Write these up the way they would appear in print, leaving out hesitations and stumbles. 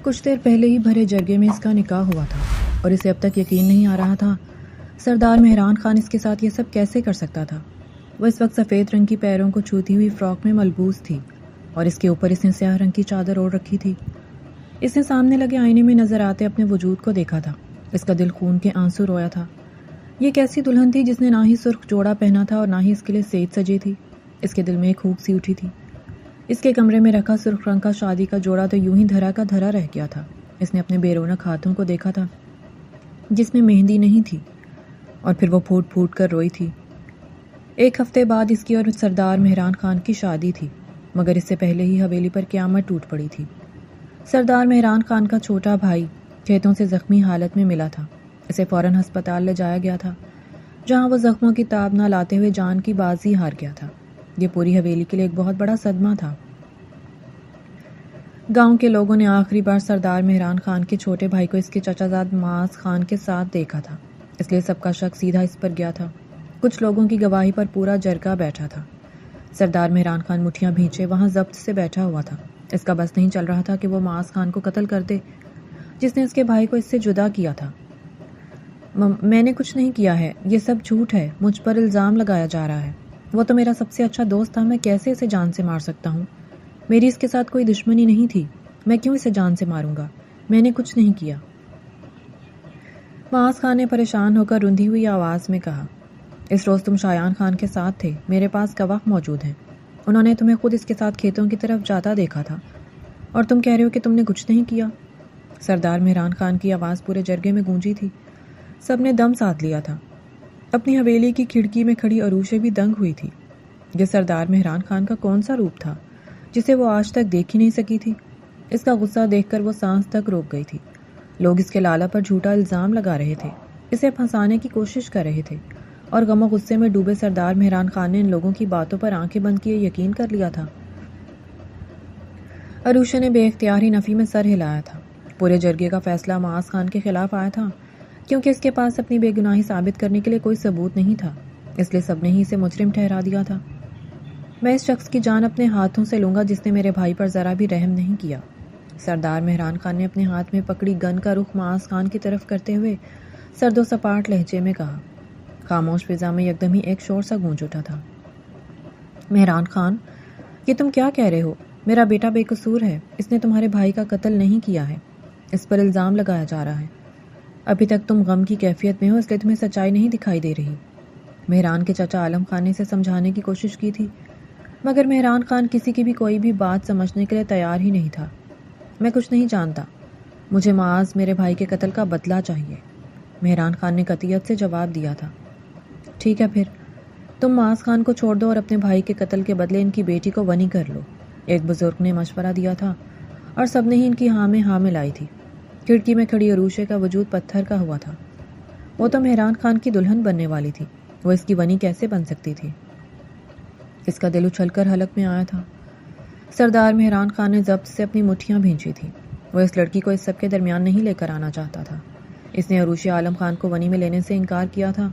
کچھ دیر پہلے ہی بھرے جرگے میں اس کا نکاح ہوا تھا اور اسے اب تک یقین نہیں آ رہا تھا سردار مہران خان اس کے ساتھ یہ سب کیسے کر سکتا تھا۔ وہ اس وقت سفید رنگ کی پیروں کو چھوتی ہوئی فراک میں ملبوس تھی اور اس کے اوپر اس نے سیاہ رنگ کی چادر اوڑھ رکھی تھی۔ اس نے سامنے لگے آئینے میں نظر آتے اپنے وجود کو دیکھا تھا۔ اس کا دل خون کے آنسو رویا تھا۔ یہ کیسی دلہن تھی جس نے نہ ہی سرخ جوڑا پہنا تھا اور نہ ہی اس کے لیے سیج سجی تھی۔ اس کے دل میں ایک ہوک سی اٹھی تھی۔ اس کے کمرے میں رکھا سرخ رنگ کا شادی کا جوڑا تو یوں ہی دھرا کا دھرا رہ گیا تھا۔ اس نے اپنے بے رونق ہاتھوں کو دیکھا تھا جس میں مہندی نہیں تھی اور پھر وہ پھوٹ پھوٹ کر روئی تھی۔ ایک ہفتے بعد اس کی اور سردار مہران خان کی شادی تھی، مگر اس سے پہلے ہی حویلی پر قیامت ٹوٹ پڑی تھی۔ سردار مہران خان کا چھوٹا بھائی کھیتوں سے زخمی حالت میں ملا تھا۔ اسے فوراً ہسپتال لے جایا گیا تھا، جہاں وہ زخموں کی تاب نہ لاتے ہوئے جان کی بازی ہار گیا تھا۔ یہ پوری حویلی کے لیے ایک بہت بڑا صدمہ تھا۔ گاؤں کے لوگوں نے آخری بار سردار مہران خان کے چھوٹے بھائی کو اس کے چچا زاد معاذ خان کے ساتھ دیکھا تھا، اس لیے سب کا شک سیدھا اس پر گیا تھا۔ کچھ لوگوں کی گواہی پر پورا جرگہ بیٹھا تھا۔ سردار مہران خان مٹھیاں بھینچے وہاں ضبط سے بیٹھا ہوا تھا۔ اس کا بس نہیں چل رہا تھا کہ وہ معاذ خان کو قتل کر دے جس نے اس کے بھائی کو اس سے جدا کیا تھا۔ میں نے کچھ نہیں کیا ہے، یہ سب جھوٹ ہے، مجھ پر الزام لگایا جا رہا ہے۔ وہ تو میرا سب سے اچھا دوست تھا، میں کیسے اسے جان سے مار سکتا ہوں؟ میری اس کے ساتھ کوئی دشمنی نہیں تھی، میں کیوں اسے جان سے ماروں گا؟ میں نے کچھ نہیں کیا۔ معاذ خان نے پریشان ہو کر رندھی ہوئی آواز میں کہا، اس روز تم شایان خان کے ساتھ تھے، میرے پاس گواہ موجود ہیں۔ انہوں نے تمہیں خود اس کے ساتھ کھیتوں کی طرف جاتا دیکھا تھا اور تم کہہ رہے ہو کہ تم نے کچھ نہیں کیا۔ سردار مہران خان کی آواز پورے جرگے میں گونجی تھی۔ سب نے دم ساتھ لیا تھا۔ اپنی حویلی کی کھڑکی میں کھڑی عروشے بھی دنگ ہوئی تھی۔ یہ سردار مہران خان کا کون سا روپ تھا جسے وہ آج تک دیکھ ہی نہیں سکی تھی؟ اس کا غصہ دیکھ کر وہ سانس تک روک گئی تھی۔ لوگ اس کے لالہ پر جھوٹا الزام لگا رہے تھے، اسے پھنسانے کی کوشش کر رہے تھے، اور غم و غصے میں ڈوبے سردار مہران خان نے ان لوگوں کی باتوں پر آنکھیں بند کیے یقین کر لیا تھا۔ عروشے نے بے اختیار ہی نفی میں سر ہلایا تھا۔ پورے جرگے کا فیصلہ معاذ خان کے خلاف آیا تھا، کیونکہ اس کے پاس اپنی بے گناہی ثابت کرنے کے لیے کوئی ثبوت نہیں تھا، اس لیے سب نے ہی اسے مجرم ٹھہرا دیا تھا۔ میں اس شخص کی جان اپنے ہاتھوں سے لوں گا جس نے میرے بھائی پر ذرا بھی رحم نہیں کیا۔ سردار مہران خان نے اپنے ہاتھ میں پکڑی گن کا رخ معاذ خان کی طرف کرتے ہوئے سرد و سپاٹ لہجے میں کہا۔ خاموش فضا میں یکدم ہی ایک شور سا گونج اٹھا تھا۔ مہران خان، یہ تم کیا کہہ رہے ہو؟ میرا بیٹا بے قصور ہے، اس نے تمہارے بھائی کا قتل نہیں کیا ہے، اس پر الزام لگایا جا رہا ہے۔ ابھی تک تم غم کی کیفیت میں ہو، اس لیے تمہیں سچائی نہیں دکھائی دے رہی۔ مہران کے چچا عالم خان نے اسے سمجھانے کی کوشش کی تھی، مگر مہران خان کسی کی بھی کوئی بھی بات سمجھنے کے لیے تیار ہی نہیں تھا۔ میں کچھ نہیں جانتا، مجھے معاذ میرے بھائی کے قتل کا بدلہ چاہیے، مہران خان نے قطعیت سے جواب دیا تھا۔ ٹھیک ہے پھر، تم معاذ خان کو چھوڑ دو اور اپنے بھائی کے قتل کے بدلے ان کی بیٹی کو ونی کر لو، ایک بزرگ نے مشورہ دیا تھا، اور سب نے ہی ان کی ہاں میں ہاں ملائی تھی۔ کھڑکی میں کھڑی عروشے کا وجود پتھر کا ہوا تھا۔ وہ تو مہران خان کی دلہن بننے والی تھی، وہ اس کی ونی کیسے بن سکتی تھی؟ اس کا دل اچھل کر حلق میں آیا تھا۔ سردار مہران خان نے ضبط سے اپنی مٹھیاں بھینچی تھی۔ وہ اس لڑکی کو اس سب کے درمیان نہیں لے کر آنا چاہتا تھا۔ اس نے عروشی عالم خان کو ونی میں لینے سے انکار کیا تھا،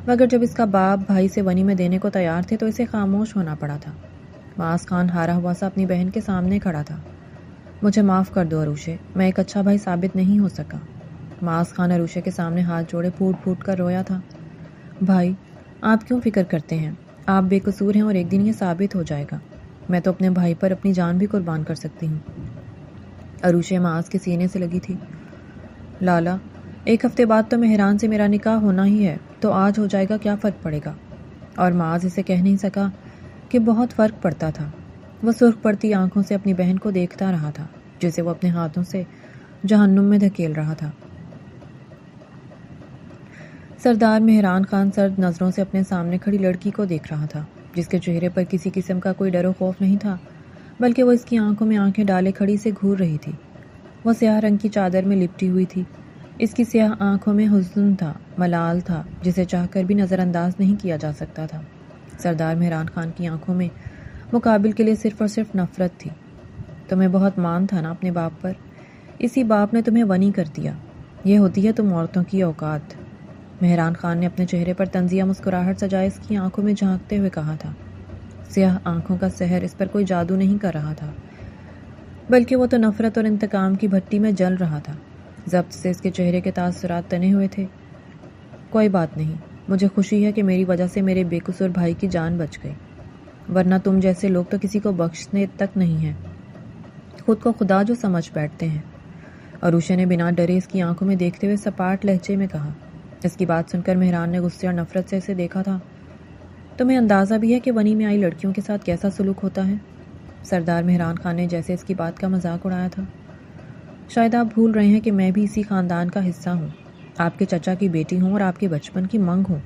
مگر جب اس کا باپ بھائی سے ونی میں دینے کو تیار تھے تو اسے خاموش ہونا پڑا تھا۔ معاذ خان ہارا ہوا سا اپنی بہن کے سامنے کھڑا تھا۔ مجھے معاف کر دو عروشے، میں ایک اچھا بھائی ثابت نہیں ہو سکا۔ معاذ خان عروشے کے سامنے ہاتھ جوڑے پھوٹ پھوٹ کر رویا تھا۔ بھائی، آپ کیوں فکر کرتے ہیں؟ آپ بے قصور ہیں اور ایک دن یہ ثابت ہو جائے گا۔ میں تو اپنے بھائی پر اپنی جان بھی قربان کر سکتی ہوں۔ عروشے معاذ کے سینے سے لگی تھی۔ لالا، ایک ہفتے بعد تو مہران سے میرا نکاح ہونا ہی ہے، تو آج ہو جائے گا، کیا فرق پڑے گا؟ اور معاذ اسے کہہ نہیں سکا کہ بہت فرق پڑتا تھا۔ وہ سرخ پڑتی آنکھوں سے اپنی بہن کو دیکھتا رہا تھا جسے وہ اپنے ہاتھوں سے جہنم میں دھکیل رہا تھا۔ سردار مہران خان سرد نظروں سے اپنے سامنے کھڑی لڑکی کو دیکھ رہا تھا، جس کے چہرے پر کسی قسم کا کوئی ڈر و خوف نہیں تھا، بلکہ وہ اس کی آنکھوں میں آنکھیں ڈالے کھڑی سے گھور رہی تھی۔ وہ سیاہ رنگ کی چادر میں لپٹی ہوئی تھی۔ اس کی سیاہ آنکھوں میں حزن تھا، ملال تھا، جسے چاہ کر بھی نظر انداز نہیں کیا جا سکتا تھا۔ سردار مہران خان کی آنکھوں میں مقابل کے لیے صرف اور صرف نفرت تھی۔ تمہیں بہت مان تھا نا اپنے باپ پر، اسی باپ نے تمہیں ونی کر دیا، یہ ہوتی ہے تم عورتوں کی اوقات۔ مہران خان نے اپنے چہرے پر طنزیہ مسکراہٹ سجائے اس کی آنکھوں میں جھانکتے ہوئے کہا تھا۔ سیاہ آنکھوں کا سحر اس پر کوئی جادو نہیں کر رہا تھا، بلکہ وہ تو نفرت اور انتقام کی بھٹی میں جل رہا تھا۔ ضبط سے اس کے چہرے کے تاثرات تنے ہوئے تھے۔ کوئی بات نہیں، مجھے خوشی ہے کہ میری وجہ سے میرے بے قصور بھائی کی جان بچ گئی، ورنہ تم جیسے لوگ تو کسی کو بخشنے تک نہیں ہیں، خود کو خدا جو سمجھ بیٹھتے ہیں۔ عروشے نے بنا ڈرے اس کی آنکھوں میں دیکھتے ہوئے سپاٹ لہجے میں کہا۔ اس کی بات سن کر مہران نے غصے اور نفرت سے اسے دیکھا تھا۔ تمہیں اندازہ بھی ہے کہ ونی میں آئی لڑکیوں کے ساتھ کیسا سلوک ہوتا ہے؟ سردار مہران خان نے جیسے اس کی بات کا مذاق اڑایا تھا۔ شاید آپ بھول رہے ہیں کہ میں بھی اسی خاندان کا حصہ ہوں، آپ کے چچا کی بیٹی ہوں اور آپ کے بچپن کی منگ ہوں،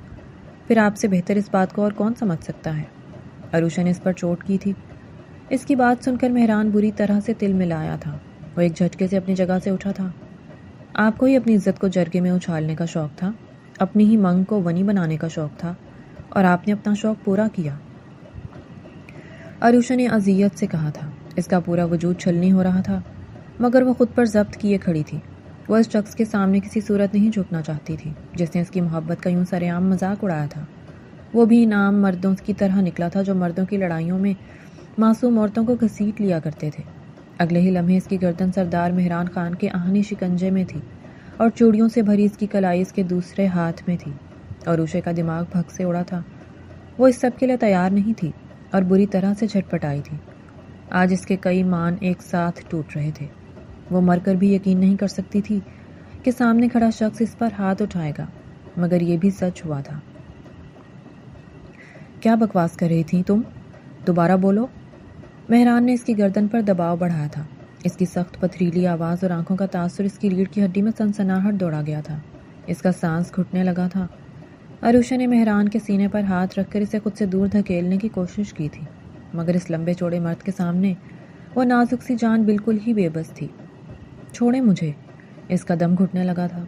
پھر آپ سے بہتر اس بات کو اور کون سمجھ سکتا ہے؟ عروشے نے اس پر چوٹ کی تھی۔ اس کی بات سن کر مہران بری طرح سے تل ملایا تھا۔ وہ ایک جھٹکے سے اپنی جگہ سے اٹھا تھا۔ آپ کو ہی اپنی عزت کو جرگے میں اچھالنے کا شوق تھا، اپنی ہی منگ کو ونی بنانے کا شوق تھا، اور آپ نے اپنا شوق پورا کیا۔ عروشہ نے اذیت سے کہا تھا۔ اس کا پورا وجود چھلنی ہو رہا تھا، مگر وہ خود پر ضبط کیے کھڑی تھی۔ وہ اس شخص کے سامنے کسی صورت نہیں جھکنا چاہتی تھی جس نے اس کی محبت کا یوں سر عام مذاق اڑایا تھا۔ وہ بھی نام مردوں کی طرح نکلا تھا جو مردوں کی لڑائیوں میں معصوم عورتوں کو گھسیٹ لیا کرتے تھے۔ اگلے ہی لمحے اس کی گردن سردار مہران خان کے آہنی شکنجے میں تھی اور چوڑیوں سے بھری اس کی کلائی اس کے دوسرے ہاتھ میں تھی۔ عروشے کا دماغ بھگ سے اڑا تھا۔ وہ اس سب کے لیے تیار نہیں تھی اور بری طرح سے جھٹپٹائی تھی۔ آج اس کے کئی مان ایک ساتھ ٹوٹ رہے تھے۔ وہ مر کر بھی یقین نہیں کر سکتی تھی کہ سامنے کھڑا شخص اس پر ہاتھ اٹھائے گا، مگر یہ بھی سچ ہوا تھا۔ کیا بکواس کر رہی تھی تم؟ دوبارہ بولو۔ مہران نے اس کی گردن پر دباؤ بڑھایا تھا۔ اس کی سخت پتھریلی آواز اور آنکھوں کا تاثر اس کی ریڑھ کی ہڈی میں سنسناہٹ دوڑا گیا تھا۔ اس کا سانس گھٹنے لگا تھا۔ عروشہ نے مہران کے سینے پر ہاتھ رکھ کر اسے خود سے دور دھکیلنے کی کوشش کی تھی، مگر اس لمبے چوڑے مرد کے سامنے وہ نازک سی جان بالکل ہی بے بس تھی۔ چھوڑیں مجھے، اس کا دم گھٹنے لگا تھا۔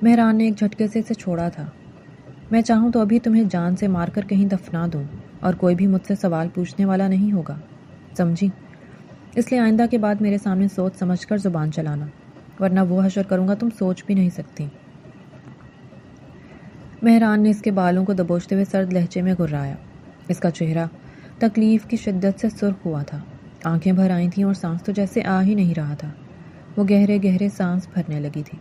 مہران نے ایک جھٹکے سے اسے چھوڑا تھا۔ میں چاہوں تو ابھی تمہیں جان سے مار کر کہیں دفنا دوں اور کوئی بھی مجھ سے سوال پوچھنے والا نہیں ہوگا، سمجھی؟ اس لیے آئندہ کے بعد میرے سامنے سوچ سمجھ کر زبان چلانا، ورنہ وہ حشر کروں گا تم سوچ بھی نہیں سکتی۔ مہران نے اس کے بالوں کو دبوچتے ہوئے سرد لہجے میں گرایا۔ اس کا چہرہ تکلیف کی شدت سے سرخ ہوا تھا، آنکھیں بھر آئی تھیں اور سانس تو جیسے آ ہی نہیں رہا تھا۔ وہ گہرے گہرے سانس بھرنے لگی تھی۔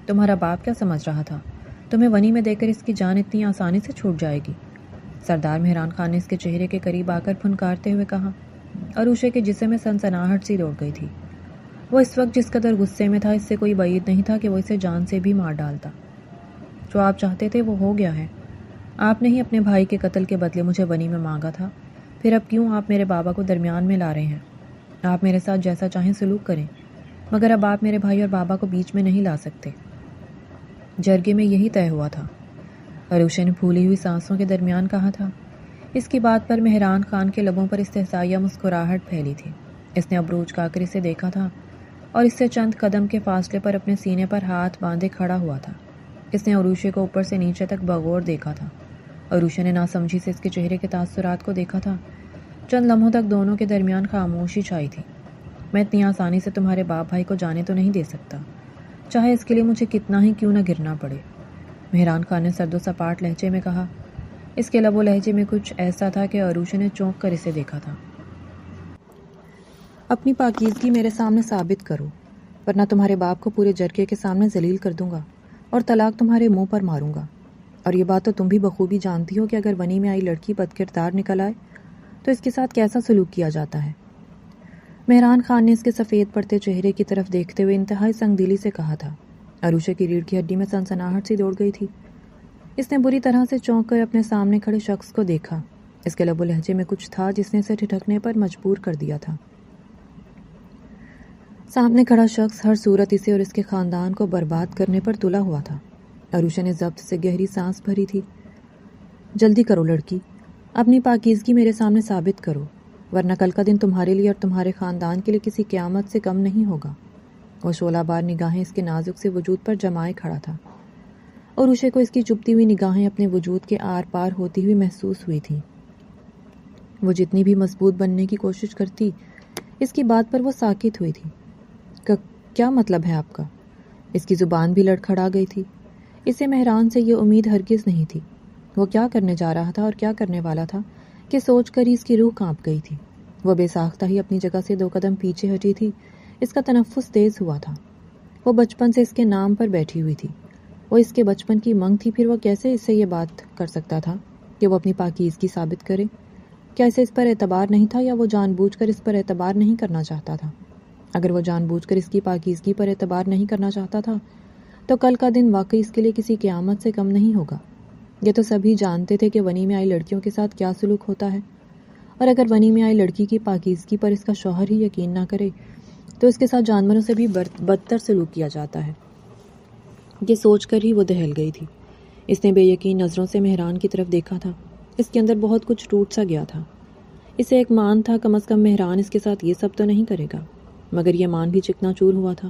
تمہارا باپ کیا سمجھ رہا تھا تمہیں ونی میں دے کر اس کی جان اتنی آسانی سے چھوٹ جائے گی؟ سردار مہران خان نے اس کے چہرے کے قریب آ کر پھنکارتے ہوئے کہا۔ عروشے کے جسم میں سنسناہٹ سی دوڑ گئی تھی۔ وہ اس وقت جس قدر غصے میں تھا اس سے کوئی بعید نہیں تھا کہ وہ اسے جان سے بھی مار ڈالتا۔ جو آپ چاہتے تھے وہ ہو گیا ہے۔ آپ نے ہی اپنے بھائی کے قتل کے بدلے مجھے ونی میں مانگا تھا، پھر اب کیوں آپ میرے بابا کو درمیان میں لا رہے ہیں؟ آپ میرے ساتھ جیسا چاہیں سلوک کریں، مگر اب آپ میرے بھائی اور بابا کو بیچ میں نہیں لا سکتے۔ جرگے میں یہی طے ہوا تھا، عروشے نے پھولی ہوئی سانسوں کے درمیان کہا تھا۔ اس کی بات پر مہران خان کے لبوں پر استحصائیہ مسکراہٹ پھیلی تھی۔ اس نے ابروج کا کر اسے دیکھا تھا اور اس سے چند قدم کے فاصلے پر اپنے سینے پر ہاتھ باندھے کھڑا ہوا تھا۔ اس نے عروشے کو اوپر سے نیچے تک بغور دیکھا تھا۔ عروشے نے ناسمجھی سے اس کے چہرے کے تاثرات کو دیکھا تھا۔ چند لمحوں تک دونوں کے درمیان خاموشی چھائی تھی۔ میں اتنی آسانی سے تمہارے باپ بھائی کو جانے تو نہیں دے سکتا، چاہے اس کے لیے مجھے کتنا ہی کیوں نہ گرنا پڑے، مہران خان نے سرد و سپاٹ لہجے میں کہا۔ اس کے لب و لہجے میں کچھ ایسا تھا کہ عروشے نے چونک کر اسے دیکھا تھا۔ اپنی پاکیزگی میرے سامنے ثابت کرو، ورنہ تمہارے باپ کو پورے جرگے کے سامنے ذلیل کر دوں گا اور طلاق تمہارے منہ پر ماروں گا۔ اور یہ بات تو تم بھی بخوبی جانتی ہو کہ اگر ونی میں آئی لڑکی بد کردار نکل آئے تو اس کے ساتھ کیسا سلوک کیا جاتا ہے۔ مہران خان نے اس کے سفید پڑتے چہرے کی طرف دیکھتے ہوئے انتہائی سنگ دلی سے کہا تھا۔ عروشے کی ریڑھ کی ہڈی میں سنسناہٹ سی دوڑ گئی تھی۔ اس نے بری طرح سے چونک کر اپنے سامنے کھڑے شخص کو دیکھا۔ اس کے لب و لہجے میں کچھ تھا جس نے اسے ٹھٹکنے پر مجبور کر دیا تھا۔ سامنے کھڑا شخص ہر صورت اسے اور اس کے خاندان کو برباد کرنے پر تلا ہوا تھا۔ عروشہ نے ضبط سے گہری سانس بھری تھی۔ جلدی کرو لڑکی، اپنی پاکیزگی میرے سامنے ثابت کرو، ورنہ کل کا دن تمہارے لیے اور تمہارے خاندان کے لیے کسی قیامت سے کم نہیں ہوگا۔ وہ شعلہ بار نگاہیں اس کے نازک سے وجود پر جمائے کھڑا تھا اور عروشے کو اس کی چبھتی ہوئی نگاہیں اپنے وجود کے آر پار ہوتی ہوئی محسوس ہوئی تھی۔ وہ جتنی بھی مضبوط بننے کی کوشش کرتی، اس کی بات پر وہ ساکت ہوئی تھی۔ کیا مطلب ہے آپ کا؟ اس کی زبان بھی لڑکھڑا گئی تھی۔ اسے مہران سے یہ امید ہرگز نہیں تھی۔ وہ کیا کرنے جا رہا تھا اور کیا کرنے والا تھا کہ سوچ کر ہی اس کی روح کانپ گئی تھی۔ وہ بے ساختہ ہی اپنی جگہ سے 2 قدم پیچھے ہٹی تھی۔ اس کا تنفس تیز ہوا تھا۔ وہ بچپن سے اس کے نام پر بیٹھی ہوئی تھی۔ وہ اس کے بچپن کی منگ تھی، پھر وہ کیسے اس سے یہ بات کر سکتا تھا کہ وہ اپنی پاکیزگی ثابت کرے؟ کیا اسے اس پر اعتبار نہیں تھا یا وہ جان بوجھ کر اس پر اعتبار نہیں کرنا چاہتا تھا؟ اگر وہ جان بوجھ کر اس کی پاکیزگی پر اعتبار نہیں کرنا چاہتا تھا تو کل کا دن واقعی اس کے لیے کسی قیامت سے کم نہیں ہوگا۔ یہ تو سبھی جانتے تھے کہ ونی میں آئی لڑکیوں کے ساتھ کیا سلوک ہوتا ہے، اور اگر ونی میں آئی لڑکی کی پاکیزگی پر اس کا شوہر ہی یقین نہ کرے تو اس کے ساتھ جانوروں سے بھی بدتر سلوک کیا جاتا ہے۔ یہ سوچ کر ہی وہ دہل گئی تھی۔ اس نے بے یقین نظروں سے مہران کی طرف دیکھا تھا۔ اس کے اندر بہت کچھ ٹوٹ سا گیا تھا۔ اسے ایک مان تھا، کم از کم مہران اس کے ساتھ یہ سب تو نہیں کرے گا، مگر یہ مان بھی چکنا چور ہوا تھا۔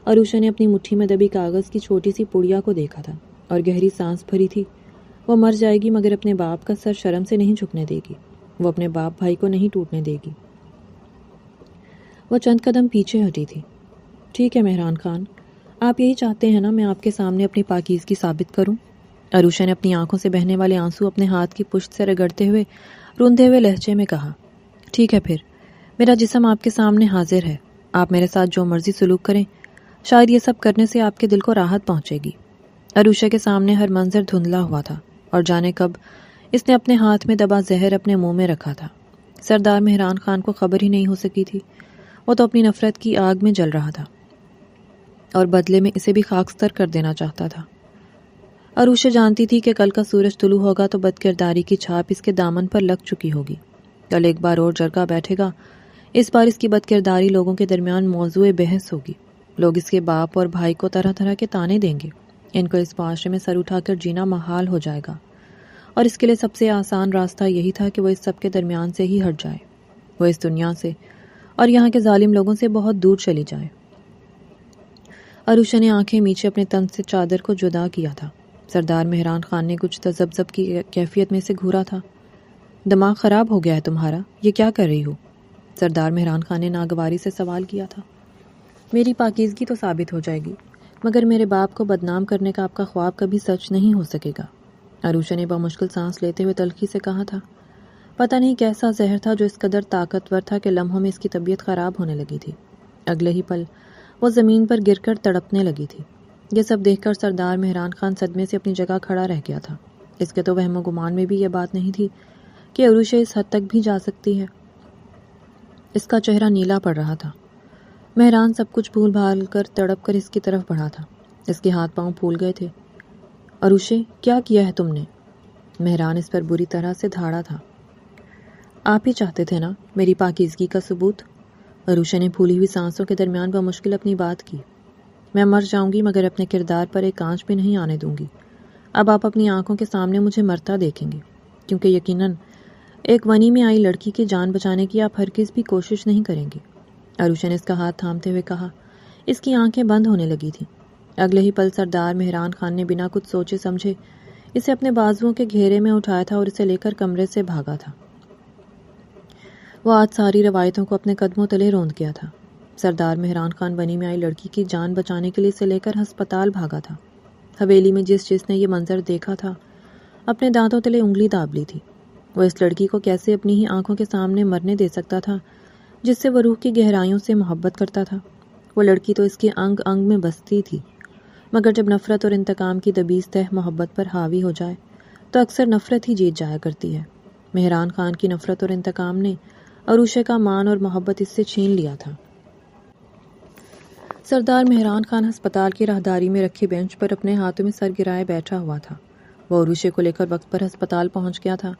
عروشہ نے اپنی مٹھی میں دبی کاغذ کی چھوٹی سی پڑیا کو دیکھا تھا اور گہری سانس بھری تھی۔ وہ مر جائے گی مگر اپنے باپ کا سر شرم سے نہیں جھکنے دے گی، وہ اپنے باپ بھائی کو نہیں ٹوٹنے دے گی۔ وہ چند قدم پیچھے ہٹی تھی۔ ٹھیک ہے مہران خان، آپ یہی چاہتے ہیں نا میں آپ کے سامنے اپنی پاکیزگی ثابت کروں؟ عروشہ نے اپنی آنکھوں سے بہنے والے آنسو اپنے ہاتھ کی پشت سے رگڑتے ہوئے روندے ہوئے لہجے میں کہا، ٹھیک ہے پھر، میرا جسم آپ کے سامنے حاضر ہے، آپ میرے ساتھ جو مرضی سلوک کریں، شاید یہ سب کرنے سے آپ کے دل کو راحت پہنچے گی۔ عروشہ کے سامنے ہر منظر دھندلا ہوا تھا اور جانے کب اس نے اپنے ہاتھ میں دبا زہر اپنے منہ میں رکھا تھا۔ سردار مہران خان کو خبر ہی نہیں ہو سکی تھی۔ وہ تو اپنی نفرت کی آگ میں جل رہا تھا اور بدلے میں اسے بھی خاکستر کر دینا چاہتا تھا۔ عروشہ جانتی تھی کہ کل کا سورج طلوع ہوگا تو بد کرداری کی چھاپ اس کے دامن پر لگ چکی ہوگی۔ کل ایک بار اور جرگہ بیٹھے گا، اس بار اس کی بد کرداری لوگوں کے درمیان موضوع بحث ہوگی۔ لوگ اس کے باپ اور بھائی کو طرح طرح کے تانے دیں گے۔ ان کو اس معاشرے میں سر اٹھا کر جینا محال ہو جائے گا، اور اس کے لیے سب سے آسان راستہ یہی تھا کہ وہ اس سب کے درمیان سے ہی ہٹ جائے۔ وہ اس دنیا سے اور یہاں کے ظالم لوگوں سے بہت دور چلی جائے۔ عروشہ نے آنکھیں میچے اپنے تن سے چادر کو جدا کیا تھا۔ سردار مہران خان نے کچھ تذبذب کی کیفیت میں سے گھورا تھا۔ دماغ خراب ہو گیا ہے تمہارا، یہ کیا کر رہی ہو؟ سردار مہران خان نے ناگواری سے سوال کیا تھا۔ میری پاکیزگی تو ثابت ہو جائے گی، مگر میرے باپ کو بدنام کرنے کا آپ کا خواب کبھی سچ نہیں ہو سکے گا۔ عروشہ نے بمشکل سانس لیتے ہوئے تلخی سے کہا تھا۔ پتہ نہیں کیسا زہر تھا جو اس قدر طاقتور تھا کہ لمحوں میں اس کی طبیعت خراب ہونے لگی تھی۔ اگلے ہی پل وہ زمین پر گر کر تڑپنے لگی تھی۔ یہ سب دیکھ کر سردار مہران خان صدمے سے اپنی جگہ کھڑا رہ گیا تھا۔ اس کے تو وہم و گمان میں بھی یہ بات نہیں تھی کہ عروشہ اس حد تک بھی جا سکتی ہے۔ اس کا چہرہ نیلا پڑ رہا تھا۔ مہران سب کچھ بھول بھال کر تڑپ کر اس کی طرف بڑھا تھا۔ اس کے ہاتھ پاؤں پھول گئے تھے۔ عروشہ، کیا کیا ہے تم نے؟ مہران اس پر بری طرح سے دھاڑا تھا۔ آپ ہی چاہتے تھے نا میری پاکیزگی کا ثبوت؟ عروشہ نے پھولی ہوئی سانسوں کے درمیان بمشکل اپنی بات کی۔ میں مر جاؤں گی مگر اپنے کردار پر ایک آنچ بھی نہیں آنے دوں گی۔ اب آپ اپنی آنکھوں کے سامنے مجھے مرتا دیکھیں گے، کیونکہ یقیناً ایک ونی میں آئی لڑکی کی جان بچانے کی آپ ہرگز بھی کوشش نہیں کریں گے۔ عروشہ نے اس کا ہاتھ تھامتے ہوئے کہا۔ اس کی آنکھیں بند ہونے لگی تھیں۔ اگلے ہی پل سردار مہران خان نے بنا کچھ سوچے سمجھے اسے اپنے بازوؤں کے گھیرے میں اٹھایا تھا اور اسے لے کر کمرے سے بھاگا تھا۔ وہ آج ساری روایتوں کو اپنے قدموں تلے روند گیا تھا۔ سردار مہران خان ونی میں آئی لڑکی کی جان بچانے کے لیے اسے لے کر ہسپتال بھاگا تھا۔ حویلی میں جس نے یہ منظر دیکھا تھا اپنے دانتوں تلے انگلی داب لی تھی۔ وہ اس لڑکی کو کیسے اپنی ہی آنکھوں کے سامنے مرنے دے سکتا تھا جس سے وہ روح کی گہرائیوں سے محبت کرتا تھا؟ وہ لڑکی تو اس کے انگ انگ میں بستی تھی، مگر جب نفرت اور انتقام کی دبیز تہ محبت پر حاوی ہو جائے تو اکثر نفرت ہی جیت جایا کرتی ہے۔ مہران خان کی نفرت اور انتقام نے عروشہ کا مان اور محبت اس سے چھین لیا تھا۔ سردار مہران خان ہسپتال کی راہداری میں رکھی بینچ پر اپنے ہاتھوں میں سر گرائے بیٹھا ہوا تھا۔ وہ عروشہ کو لے کر وقت پر ہسپتال پہنچ گیا تھا،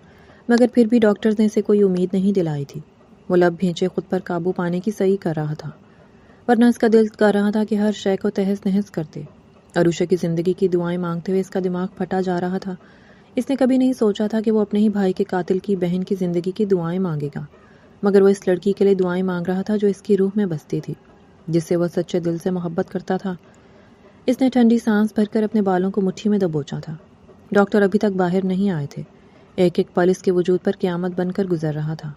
مگر پھر بھی ڈاکٹرز نے اسے کوئی امید نہیں دلائی تھی۔ وہ لب بھینچے خود پر قابو پانے کی صحیح کر رہا تھا، ورنہ اس کا دل کر رہا تھا کہ ہر شے کو تہس نہس کر دے۔ عروشہ کی زندگی کی دعائیں مانگتے ہوئے اس کا دماغ پھٹا جا رہا تھا۔ اس نے کبھی نہیں سوچا تھا کہ وہ اپنے ہی بھائی کے قاتل کی بہن کی زندگی کی دعائیں مانگے گا، مگر وہ اس لڑکی کے لیے دعائیں مانگ رہا تھا جو اس کی روح میں بستی تھی، جس سے وہ سچے دل سے محبت کرتا تھا۔ اس نے ٹھنڈی سانس بھر کر اپنے بالوں کو مٹھی میں دبوچا تھا۔ ڈاکٹر ابھی تک باہر نہیں آئے تھے۔ ایک ایک پل اس کے وجود پر قیامت بن کر گزر رہا تھا۔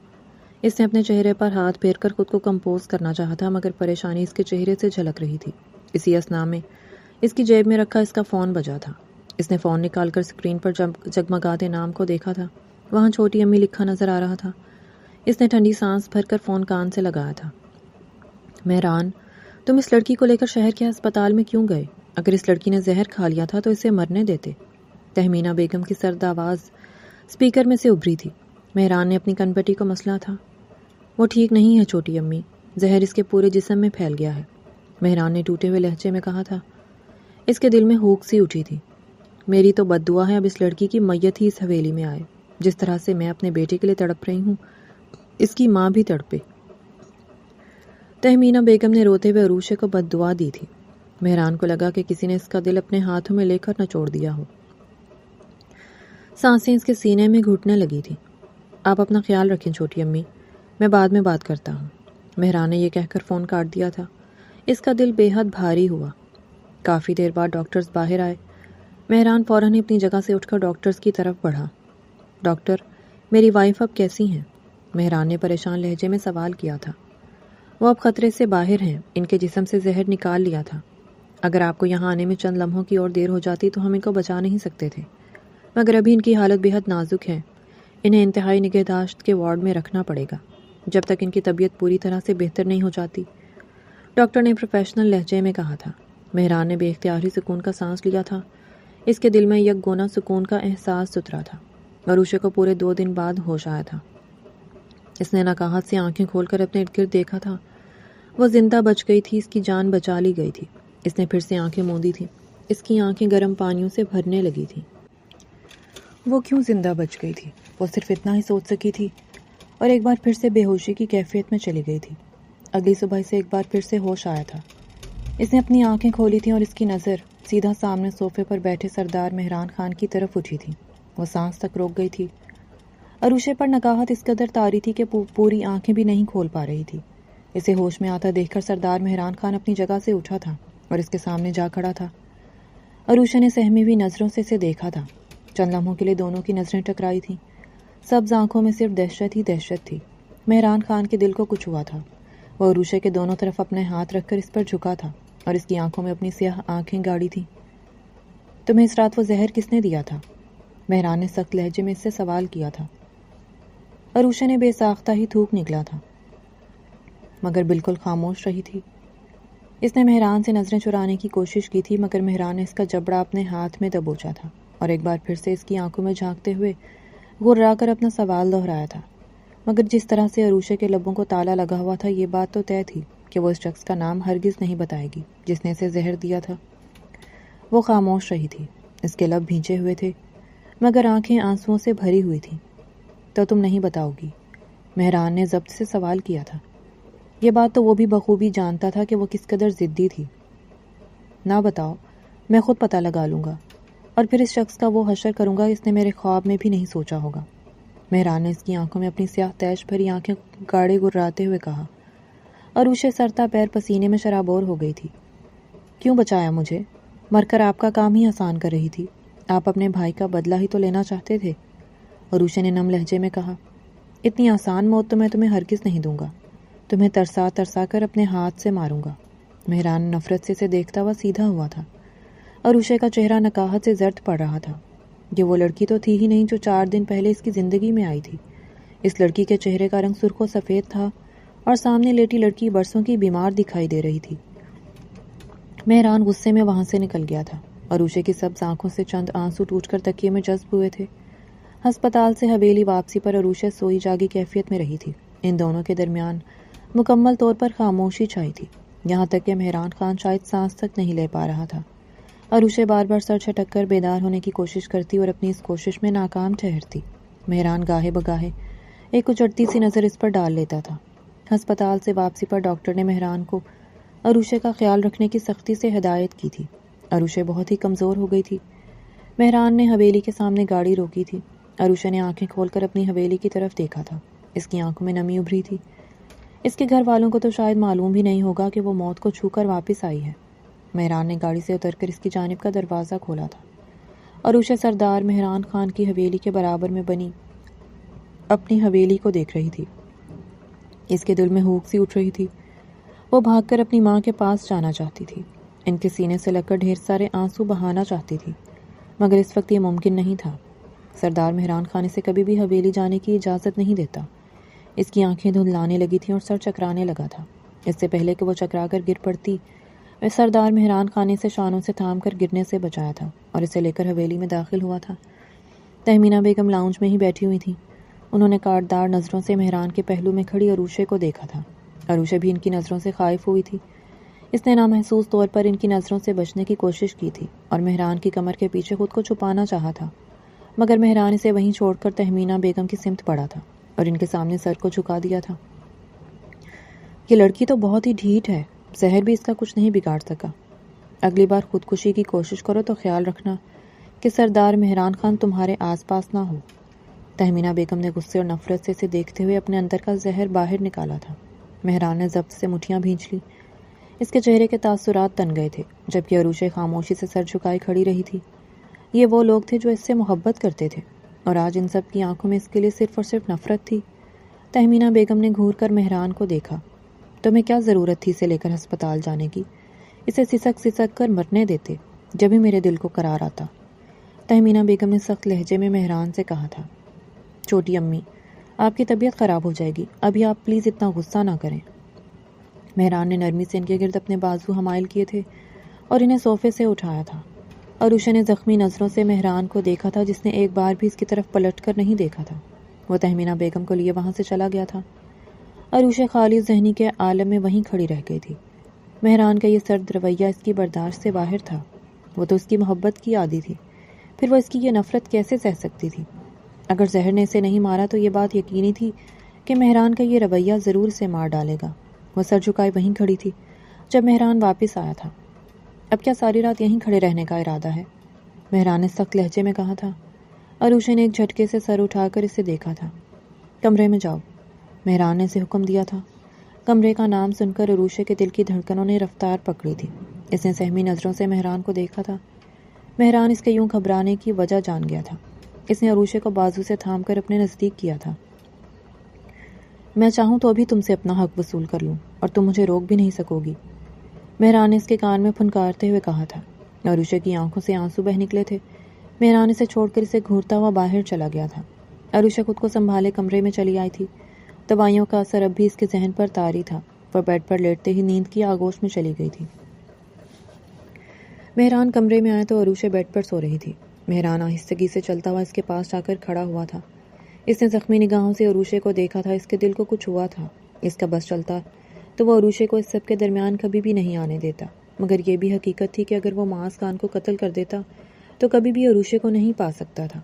اس نے اپنے چہرے پر ہاتھ پھیر کر خود کو کمپوز کرنا چاہا تھا، مگر پریشانی اس کے چہرے سے جھلک رہی تھی۔ اسی اثنا میں اس کی جیب میں رکھا اس کا فون بجا تھا۔ اس نے فون نکال کر اسکرین پر جگمگاتے نام کو دیکھا تھا۔ وہاں چھوٹی امی لکھا نظر آ رہا تھا۔ اس نے ٹھنڈی سانس بھر کر فون کان سے لگایا تھا۔ مہران، تم اس لڑکی کو لے کر شہر کے ہسپتال میں کیوں گئے؟ اگر اس لڑکی نے زہر کھا لیا تھا تو اسے مرنے دیتے۔ تہمینہ بیگم کی سرد آواز اسپیکر میں سے ابھری تھی۔ مہران نے اپنی کنپٹی کو مسلا تھا۔ وہ ٹھیک نہیں ہے چھوٹی امی، زہر اس کے پورے جسم میں پھیل گیا ہے، مہران نے ٹوٹے ہوئے لہجے میں کہا تھا۔ اس کے دل میں ہوک سی اٹھی تھی۔ میری تو بد دعا ہے اب اس لڑکی کی میت ہی اس حویلی میں آئے۔ جس طرح سے میں اپنے بیٹے کے لیے تڑپ رہی ہوں، اس کی ماں بھی تڑپے۔ تہمینہ بیگم نے روتے ہوئے عروشے کو بد دعا دی تھی۔ مہران کو لگا کہ کسی نے اس کا دل اپنے ہاتھوں میں لے کر نچوڑ دیا ہو۔ سانسیں اس کے سینے میں گھٹنے لگی تھی۔ آپ اپنا خیال رکھیں چھوٹی امی، میں بعد میں بات کرتا ہوں۔ مہران نے یہ کہہ کر فون کاٹ دیا تھا۔ اس کا دل بے حد بھاری ہوا۔ کافی دیر بعد ڈاکٹرز باہر آئے۔ مہران فوراً ہی اپنی جگہ سے اٹھ کر ڈاکٹرز کی طرف بڑھا۔ ڈاکٹر، میری وائف اب کیسی ہیں؟ مہران نے پریشان لہجے میں سوال کیا تھا۔ وہ اب خطرے سے باہر ہیں، ان کے جسم سے زہر نکال لیا تھا۔ اگر آپ کو یہاں آنے میں چند لمحوں کی اور دیر ہو جاتی تو ہم ان کو بچا نہیں سکتے تھے، مگر ابھی ان کی حالت بے حد نازک ہے۔ انہیں انتہائی نگہداشت کے وارڈ میں رکھنا پڑے گا جب تک ان کی طبیعت پوری طرح سے بہتر نہیں ہو جاتی، ڈاکٹر نے پروفیشنل لہجے میں کہا تھا۔ مہران نے بے اختیاری سکون کا سانس لیا تھا۔ اس کے دل میں یک گونا سکون کا احساس سترا تھا۔ عروشے کو پورے 2 دن بعد ہوش آیا تھا۔ اس نے ناقاہت سے آنکھیں کھول کر اپنے ارد گرد دیکھا تھا۔ وہ زندہ بچ گئی تھی، اس کی جان بچا لی گئی تھی۔ اس نے پھر سے آنکھیں موندی تھیں۔ اس کی آنکھیں گرم پانیوں سے بھرنے لگی تھیں۔ وہ کیوں زندہ بچ گئی تھی؟ وہ صرف اتنا ہی سوچ سکی تھی اور ایک بار پھر سے بے ہوشی کی کیفیت میں چلی گئی تھی۔ اگلی صبح اسے ایک بار پھر سے ہوش آیا تھا۔ اس نے اپنی آنکھیں کھولی تھیں اور اس کی نظر سیدھا سامنے صوفے پر بیٹھے سردار مہران خان کی طرف اٹھی تھی۔ وہ سانس تک روک گئی تھی۔ عروشے پر نقاہت اس قدر طاری تھی کہ پوری آنکھیں بھی نہیں کھول پا رہی تھی۔ اسے ہوش میں آتا دیکھ کر سردار مہران خان اپنی جگہ سے اٹھا تھا اور اس کے سامنے جا کھڑا تھا۔ عروشے نے سہمی ہوئی نظروں سے اسے دیکھا تھا۔ چند لمحوں کے لیے دونوں کی نظریں ٹکرائی تھیں۔ سبز آنکھوں میں صرف دہشت ہی دہشت تھی۔ مہران خان کے دل کو کچھ ہوا تھا۔ وہ عروشے کے دونوں طرف اپنے ہاتھ رکھ کر اس پر جھکا تھا اور اس کی آنکھوں میں اپنی سیاہ آنکھیں گاڑی تھیں۔ تمہیں اس رات وہ زہر کس نے دیا تھا؟ مہران نے سخت لہجے میں اس سے سوال کیا تھا۔ عروشے نے بے ساختہ ہی تھوک نکلا تھا، مگر بالکل خاموش رہی تھی۔ اس نے مہران سے نظریں چرانے کی کوشش کی تھی، مگر مہران نے اس کا جبڑا اپنے ہاتھ میں دبوچا تھا اور ایک بار پھر سے اس کی آنکھوں میں جھانکتے ہوئے غرا کر اپنا سوال دہرایا تھا۔ مگر جس طرح سے عروشے کے لبوں کو تالا لگا ہوا تھا، یہ بات تو طے تھی کہ وہ اس شخص کا نام ہرگز نہیں بتائے گی جس نے اسے زہر دیا تھا۔ وہ خاموش رہی تھی۔ اس کے لب بھیجے ہوئے تھے، مگر آنکھیں آنسوؤں سے بھری ہوئی تھیں۔ تو تم نہیں بتاؤ گی؟ مہران نے ضبط سے سوال کیا تھا۔ یہ بات تو وہ بھی بخوبی جانتا تھا کہ وہ کس قدر ضدی تھی۔ نہ بتاؤ، میں خود پتہ لگا لوں گا اور پھر اس شخص کا وہ حشر کروں گا اس نے میرے خواب میں بھی نہیں سوچا ہوگا۔ مہران نے اس کی آنکھوں میں اپنی سیاہ تیش بھری آنکھیں گاڑے گراتے ہوئے کہا۔ عروشے سرتا پیر پسینے میں شرابور ہو گئی تھی۔ کیوں بچایا مجھے؟ مر کر آپ کا کام ہی آسان کر رہی تھی۔ آپ اپنے بھائی کا بدلہ ہی تو لینا چاہتے تھے، عروشے نے نم لہجے میں کہا۔ اتنی آسان موت تو میں تمہیں ہرگز نہیں دوں گا، تمہیں ترسا ترسا کر اپنے ہاتھ سے ماروں گا۔ مہران نفرت سے اسے دیکھتا ہوا سیدھا ہوا تھا۔ عروشے کا چہرہ نقاہت سے زرد پڑ رہا تھا۔ یہ وہ لڑکی تو تھی ہی نہیں جو 4 دن پہلے اس کی زندگی میں آئی تھی۔ اس لڑکی کے چہرے کا رنگ سرخ و سفید تھا اور سامنے لیٹی لڑکی برسوں کی بیمار دکھائی دے رہی تھی۔ مہران غصے میں وہاں سے نکل گیا تھا۔ عروشے کی سبز آنکھوں سے چند آنسو ٹوٹ کر تکیے میں جذب ہوئے تھے۔ ہسپتال سے حویلی واپسی پر عروشے سوئی جاگی کیفیت میں رہی تھی۔ ان دونوں کے درمیان مکمل طور پر خاموشی چھائی تھی، یہاں تک کہ مہران خان شاید سانس تک نہیں لے پا رہا تھا۔ عروشے بار بار سر چھٹک کر بیدار ہونے کی کوشش کرتی اور اپنی اس کوشش میں ناکام ٹھہرتی۔ مہران گاہے بگاہے ایک اچڑتی سی نظر اس پر ڈال لیتا تھا۔ ہسپتال سے واپسی پر ڈاکٹر نے مہران کو عروشے کا خیال رکھنے کی سختی سے ہدایت کی تھی۔ عروشے بہت ہی کمزور ہو گئی تھی۔ مہران نے حویلی کے سامنے گاڑی روکی تھی۔ عروشے نے آنکھیں کھول کر اپنی حویلی کی طرف دیکھا تھا۔ اس کی آنکھوں میں نمی ابھری تھی۔ اس کے گھر والوں کو تو شاید معلوم بھی نہیں ہوگا کہ وہ موت کو چھو کر واپس آئی ہے۔ مہران نے گاڑی سے اتر کر اس کی جانب کا دروازہ کھولا تھا۔ عروشے سردار مہران خان کی حویلی کے برابر میں بنی اپنی حویلی کو دیکھ رہی تھی۔ اس کے دل میں ہوک سی اٹھ رہی تھی۔ وہ بھاگ کر اپنی ماں کے پاس جانا چاہتی تھی، ان کے سینے سے لگ کر ڈھیر سارے آنسو بہانا چاہتی تھی، مگر اس وقت یہ ممکن نہیں تھا۔ سردار مہران خان اسے کبھی بھی حویلی جانے کی اجازت نہیں دیتا۔ اس کی آنکھیں دھندلانے لگی تھیں اور سر چکرانے لگا تھا۔ اس سے پہلے کہ وہ چکرا کر گر پڑتی، سردار مہران خان نے اسے شانوں سے تھام کر گرنے سے بچایا تھا اور اسے لے کر حویلی میں داخل ہوا تھا۔ تہمینہ بیگم لاؤنج میں ہی بیٹھی ہوئی تھی۔ انہوں نے کاٹدار نظروں سے مہران کے پہلو میں کھڑی عروشے کو دیکھا تھا۔ عروشے بھی ان کی نظروں سے خائف ہوئی تھی۔ اس نے نامحسوس طور پر ان کی نظروں سے بچنے کی کوشش کی تھی اور مہران کی کمر کے پیچھے خود کو چھپانا چاہا تھا، مگر مہران اسے وہیں چھوڑ کر تہمینہ بیگم کی سمت پڑا تھا اور ان کے سامنے سر کو جھکا دیا تھا۔ یہ لڑکی تو بہت ہی ڈھیٹ ہے، زہر بھی اس کا کچھ نہیں بگاڑ سکا۔ اگلی بار خودکشی کی کوشش کرو تو خیال رکھنا کہ سردار مہران خان تمہارے آس پاس نہ ہو۔ تہمینہ بیگم نے غصے اور نفرت سے اسے دیکھتے ہوئے اپنے اندر کا زہر باہر نکالا تھا۔ مہران نے ضبط سے مٹھیاں بھینچ لی۔ اس کے چہرے کے تاثرات تن گئے تھے، جبکہ عروشے خاموشی سے سر جھکائے کھڑی رہی تھی۔ یہ وہ لوگ تھے جو اس سے محبت کرتے تھے، اور آج ان سب کی آنکھوں میں اس کے لیے صرف اور صرف نفرت تھی۔ تہمینہ بیگم نے گھور کر مہران کو دیکھا۔ تمہیں کیا ضرورت تھی اسے لے کر ہسپتال جانے کی؟ اسے سسک سسک کر مرنے دیتے، جب ہی میرے دل کو قرار آتا۔ تہمینہ بیگم نے سخت لہجے میں مہران سے کہا تھا۔ چھوٹی امی، آپ کی طبیعت خراب ہو جائے گی، ابھی آپ پلیز اتنا غصہ نہ کریں۔ مہران نے نرمی سے ان کے گرد اپنے بازو حمائل کیے تھے اور انہیں صوفے سے اٹھایا تھا۔ عروشے نے زخمی نظروں سے مہران کو دیکھا تھا، جس نے ایک بار بھی اس کی طرف پلٹ کر نہیں دیکھا تھا۔ وہ تہمینہ بیگم کو لیے وہاں سے چلا گیا تھا۔ عروشے خالی ذہنی کے عالم میں وہیں کھڑی رہ گئی تھی۔ مہران کا یہ سرد رویہ اس کی برداشت سے باہر تھا۔ وہ تو اس کی محبت کی عادی تھی، پھر وہ اس کی یہ نفرت کیسے سہ سکتی تھی؟ اگر زہر نے اسے نہیں مارا تو یہ بات یقینی تھی کہ مہران کا یہ رویہ ضرور اسے مار ڈالے گا۔ وہ سر جھکائے وہیں کھڑی تھی جب مہران واپس آیا تھا۔ اب کیا ساری رات یہیں کھڑے رہنے کا ارادہ ہے؟ مہران نے سخت لہجے میں کہا تھا۔ عروشے نے ایک جھٹکے سے سر اٹھا کر اسے دیکھا تھا۔ کمرے میں جاؤ، مہران نے اسے حکم دیا تھا۔ کمرے کا نام سن کر عروشے کے دل کی دھڑکنوں نے رفتار پکڑی تھی۔ اس نے سہمی نظروں سے مہران کو دیکھا تھا۔ مہران اس کے یوں گھبرانے کی وجہ جان گیا تھا۔ اس نے عروشے کو بازو سے تھام کر اپنے نزدیک کیا تھا۔ میں چاہوں تو ابھی تم سے اپنا حق وصول کر لوں اور تم مجھے روک بھی نہیں سکو گی، مہران نے اس کے کان میں پھنکارتے ہوئے کہا تھا۔ عروشے کی آنکھوں سے آنسو بہہ نکلے تھے۔ مہران اسے چھوڑ کر اسے گھورتا ہوا باہر چلا گیا تھا۔ عروشہ خود کو سنبھالے کمرے میں چلی آئی تھی۔ دوائیوں کا اثر اب بھی اس کے ذہن پر طاری تھا۔ وہ بیڈ پر لیٹتے ہی نیند کی آغوش میں چلی گئی تھی۔ مہران کمرے میں آیا تو عروشہ بیڈ پر سو رہی تھی۔ مہران آہستگی سے چلتا ہوا اس کے پاس جا کر کھڑا ہوا تھا۔ اس نے زخمی نگاہوں سے عروشے کو دیکھا تھا۔ اس کے دل کو کچھ ہوا تھا۔ اس کا بس چلتا تو وہ عروشے کو اس سب کے درمیان کبھی بھی نہیں آنے دیتا، مگر یہ بھی حقیقت تھی کہ اگر وہ معاذ خان کو قتل کر دیتا تو کبھی بھی عروشے کو نہیں پا سکتا تھا۔